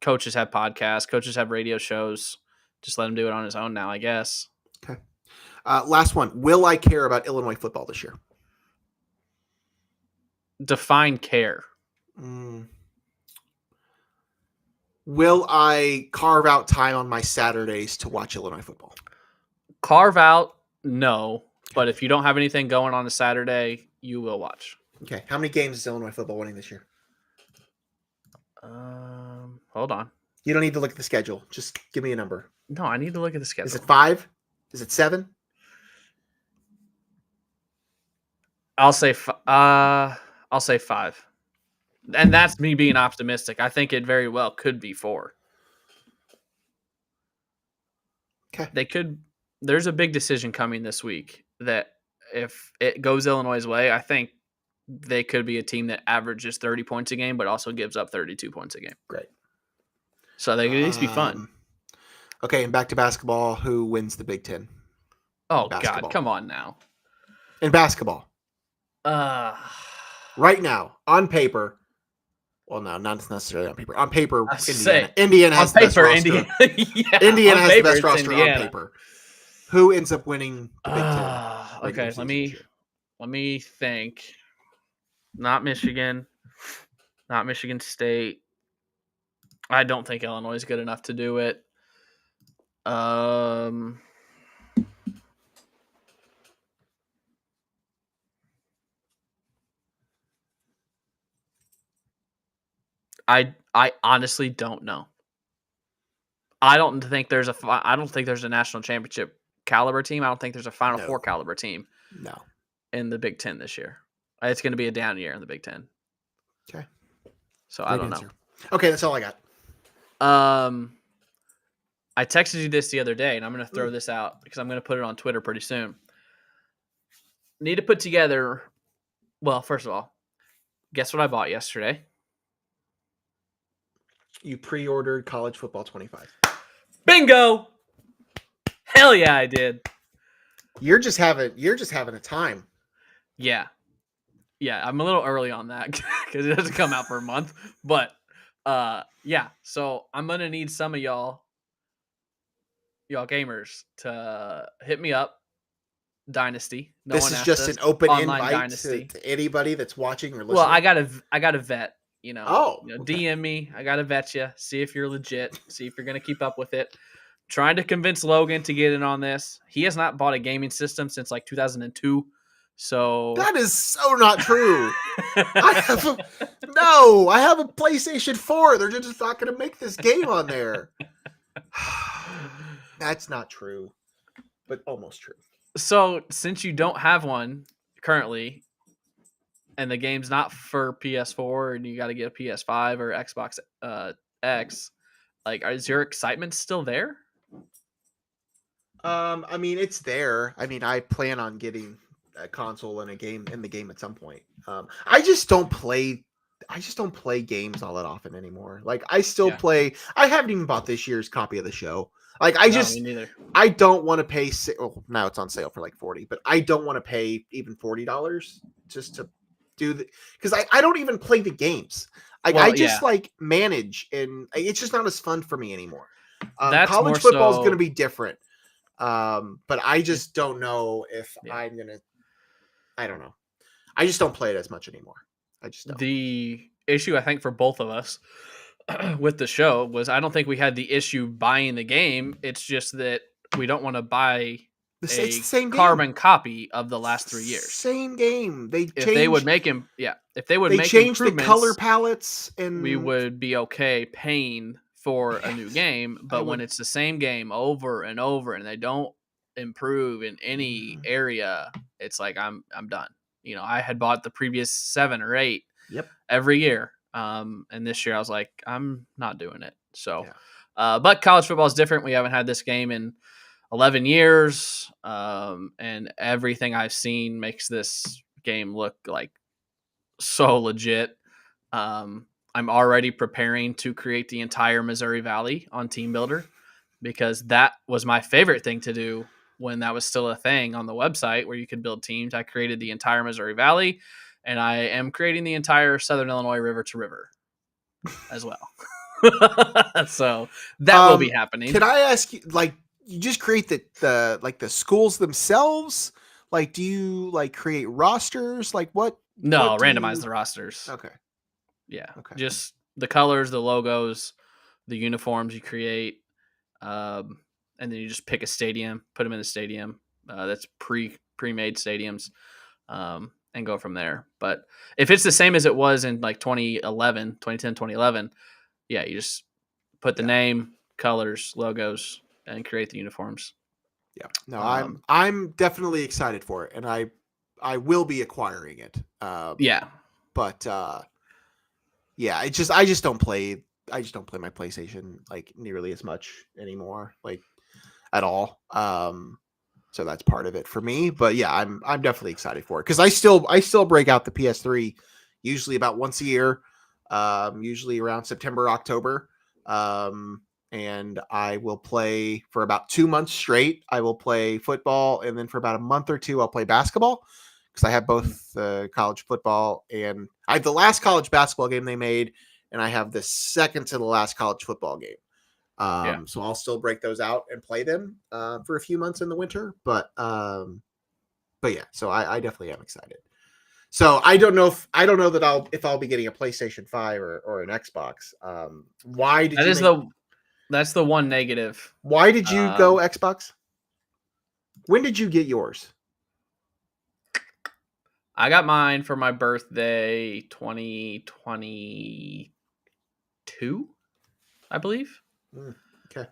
coaches have podcasts, coaches have radio shows. Just let him do it on his own now, I guess. Okay. Last one. Will I care about Illinois football this year? Define care. Will I carve out time on my Saturdays to watch Illinois football? Carve out? No. But if you don't have anything going on a Saturday, you will watch. Okay. How many games is Illinois football winning this year? Hold on. You don't need to look at the schedule. Just give me a number. No, I need to look at the schedule. Is it 5? Is it 7? I'll say 5. And that's me being optimistic. I think it very well could be 4. Okay. They could. There's a big decision coming this week that if it goes Illinois' way, I think they could be a team that averages 30 points a game, but also gives up 32 points a game. Great. So they could at least be fun. Okay, and back to basketball. Who wins the Big Ten? Oh, God, come on now. In basketball. Right now, on paper. Well, no, not necessarily on paper. On paper, Indiana has the best roster. Indiana has the best roster on paper. Who ends up winning the Big Ten? Okay, let me think. Not Michigan. Not Michigan State. I don't think Illinois is good enough to do it. I honestly don't know. I don't think there's a national championship caliber team. I don't think there's a Final Four caliber team. No. In the Big Ten this year. It's going to be a down year in the Big Ten. Okay. So I don't know. Okay, that's all I got. I texted you this the other day, and I'm going to throw this out because I'm going to put it on Twitter pretty soon. Need to put together. Well, first of all, guess what I bought yesterday? You pre-ordered College Football 25. Bingo! Hell yeah, I did. You're just having a time. Yeah. Yeah, I'm a little early on that because it doesn't come out for a month. But yeah, so I'm gonna need some of y'all gamers to hit me up. Dynasty. This is just an open invite to anybody that's watching or listening. Well, I gotta vet. DM me. I gotta vet you. See if you're legit. See if you're gonna keep up with it. Trying to convince Logan to get in on this. He has not bought a gaming system since like 2002. So that is so not true. I have a PlayStation 4. They're just not going to make this game on there. That's not true, but almost true. So since you don't have one currently, and the game's not for PS4, and you got to get a PS5 or Xbox X, like, is your excitement still there? I mean, it's there. I mean, I plan on getting a console and the game at some point. I just don't play games all that often anymore. Like, I still play. I haven't even bought this year's copy of the show. Like, me neither. I don't want to pay. Now it's on sale for like $40, but I don't want to pay even $40 just to do the, because I don't even play the games. I just like manage, and it's just not as fun for me anymore. College football is going to be different. But I just don't know if I'm going to, I don't know. I just don't play it as much anymore. I just don't. The issue, I think, for both of us with the show was I don't think we had the issue buying the game. It's just that we don't want to buy it's the same carbon copy of the last 3 years. Same game. If they would make change the color palettes, and we would be okay paying for a new game. But when it's the same game over and over and they don't improve in any area, it's like I'm done. I had bought the previous 7 or 8 every year. And this year I was like, I'm not doing it. So, but college football is different. We haven't had this game in 11 years. And everything I've seen makes this game look like so legit. I'm already preparing to create the entire Missouri Valley on Team Builder because that was my favorite thing to do when that was still a thing on the website where you could build teams. I created the entire Missouri Valley, and I am creating the entire Southern Illinois river to river as well. So that will be happening. Can I ask you, like, you just create the schools themselves? Like, do you create rosters? Like what? No, randomize the rosters. Okay. Yeah. Okay. Just the colors, the logos, the uniforms you create. And then you just pick a stadium, put them in the stadium. That's pre-made stadiums, and go from there. But if it's the same as it was in like 2010, 2011, yeah, you just put the name, colors, logos, and create the uniforms. Yeah. No, I'm definitely excited for it, and I will be acquiring it. Yeah. But yeah, I just don't play my PlayStation like nearly as much anymore, like at all. So that's part of it for me. But yeah, I'm definitely excited for it because I still break out the PS3 usually about once a year, usually around September, October. And I will play for about 2 months straight. I will play football, and then for about a month or two, I'll play basketball because I have both college football and I have the last college basketball game they made, and I have the second to the last college football game. So I'll still break those out and play them for a few months in the winter, but yeah, so I definitely am excited. So I don't know that I'll be getting a PlayStation 5 or an Xbox. Why did that's the one negative. Why did you go Xbox? When did you get yours? I got mine for my birthday 2022, I believe. Okay.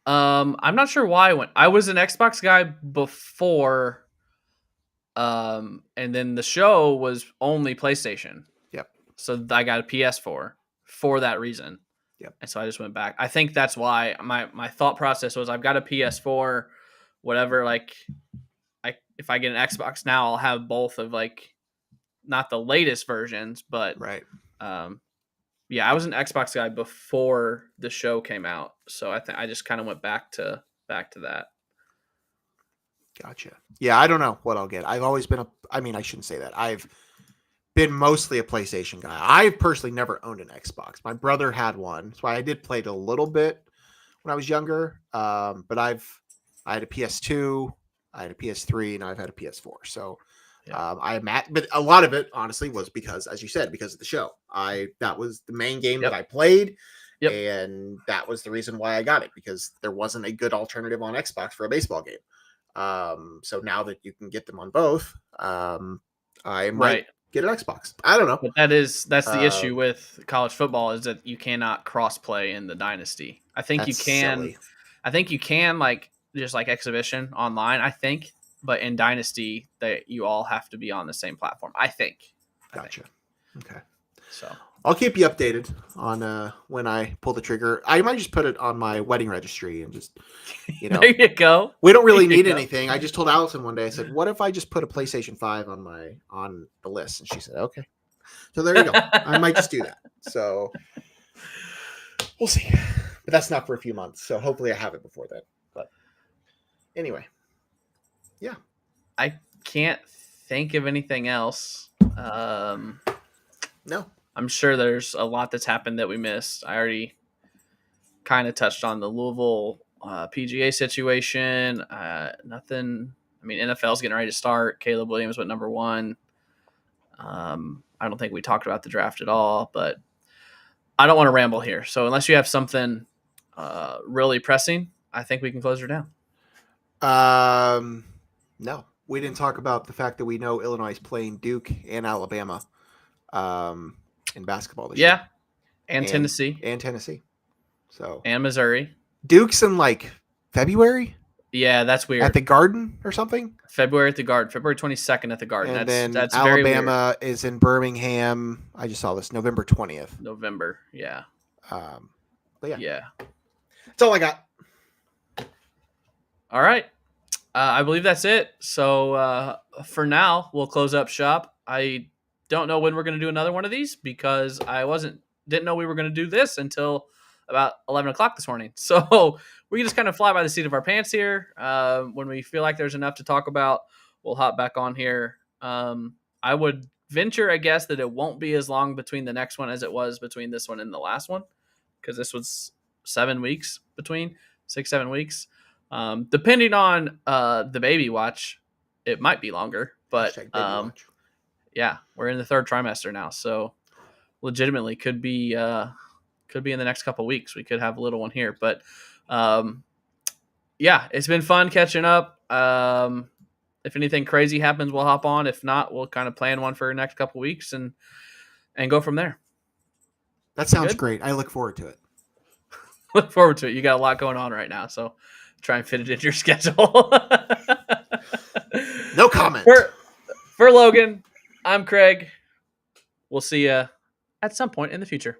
I'm not sure why I went. I was an Xbox guy before, and then the show was only PlayStation. Yep. So I got a PS4 for that reason. Yep. And so I just went back. I think that's why my thought process was I've got a PS4, whatever. Like, if I get an Xbox now, I'll have both of like not the latest versions, but right. Yeah, I was an Xbox guy before the show came out, so I think I just kind of went back to that. Gotcha. Yeah, I don't know what I'll get. I've always been I shouldn't say that. I've been mostly a PlayStation guy. I personally never owned an Xbox. My brother had one, so I did play it a little bit when I was younger. But I had a PS2, I had a PS3, and I've had a PS4. So but a lot of it honestly was because, as you said, because of the show. That was the main game that I played, and that was the reason why I got it, because there wasn't a good alternative on Xbox for a baseball game. So now that you can get them on both, I might get an Xbox. I don't know, but that's the issue with college football, is that you cannot cross play in the Dynasty. I think you can. Silly. I think you can, like, just like exhibition online, I think. But in Dynasty, you all have to be on the same platform, I think. Gotcha. Okay. So I'll keep you updated on when I pull the trigger. I might just put it on my wedding registry and just, there you go. We don't really need anything. I just told Allison one day, I said, what if I just put a PlayStation 5 on the list? And she said, okay. So there you go. I might just do that. So we'll see. But that's not for a few months. So hopefully I have it before then. But anyway. Yeah. I can't think of anything else. No. I'm sure there's a lot that's happened that we missed. I already kind of touched on the Louisville PGA situation. Nothing. I mean, NFL's getting ready to start. Caleb Williams went number 1. I don't think we talked about the draft at all, but I don't want to ramble here. So unless you have something really pressing, I think we can close her down. No, we didn't talk about the fact that we know Illinois is playing Duke and Alabama in basketball this year. And Tennessee. And Tennessee. So and Missouri. Duke's in like February? Yeah, that's weird. At the Garden or something? February at the Garden. February 22nd at the Garden. And that's Alabama is in Birmingham. I just saw this. November 20th. November, yeah. But yeah. Yeah. That's all I got. All right. I believe that's it. So for now, we'll close up shop. I don't know when we're going to do another one of these, because I didn't know we were going to do this until about 11 o'clock this morning. So we can just kind of fly by the seat of our pants here. When we feel like there's enough to talk about, we'll hop back on here. I would venture a guess that it won't be as long between the next one as it was between this one and the last one, because this was 7 weeks between, 6-7 weeks. Depending on the baby watch, it might be longer, but yeah, we're in the 3rd trimester now, so legitimately could be in the next couple of weeks. We could have a little one here, but yeah, it's been fun catching up. If anything crazy happens, we'll hop on. If not, we'll kind of plan one for the next couple weeks and go from there. That sounds great. I look forward to it. Look forward to it. You got a lot going on right now, so try and fit it into your schedule. No comment. For Logan, I'm Craig. We'll see you at some point in the future.